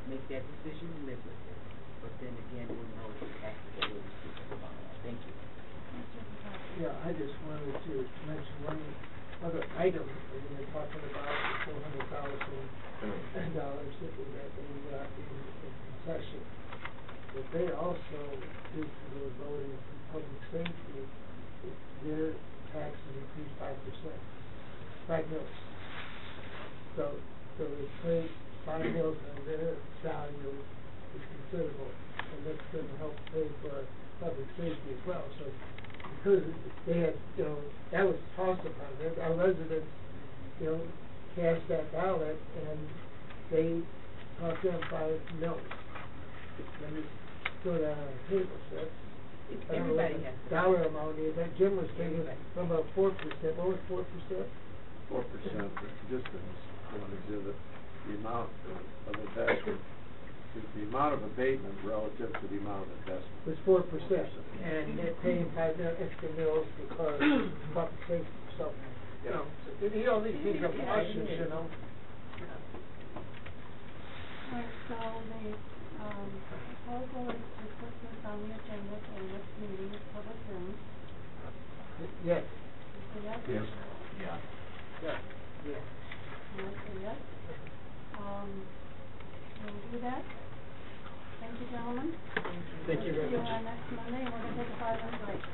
make that decision and live with it. But then again, we'll know the taxes that we'll receive tomorrow. Thank you. Yeah, I just wanted to mention one other item that we were talking about, the $400,000 that they got in concession. But they also, due to their voting for public safety, their taxes increased 5 mils. So they paid 5 mils on their value is considerable, and that's going to help pay for public safety as well. So because they had, you know, that was tossed upon them, our residents, you know, cast that ballot, and they cost them 5 mils. And it's still on the table, so that's, I don't know what the dollar amount is. That Jim was thinking from about 4%. What was 4%? 4%, just on exhibit, the amount of investment, the amount of abatement relative to the amount of investment. It was 4%, and they're paying 5 extra mils because of public safety. So, you know, these things are cautious, you know. Right, so the proposal is to put this on the agenda for the next meeting, public hearing. Yes. So that's Yes. Yeah. Yes. Yes. And I say yes. We'll do that. Thank you, gentlemen. Thank you very much. See you on next Monday, and we're going to take a 5-minute break.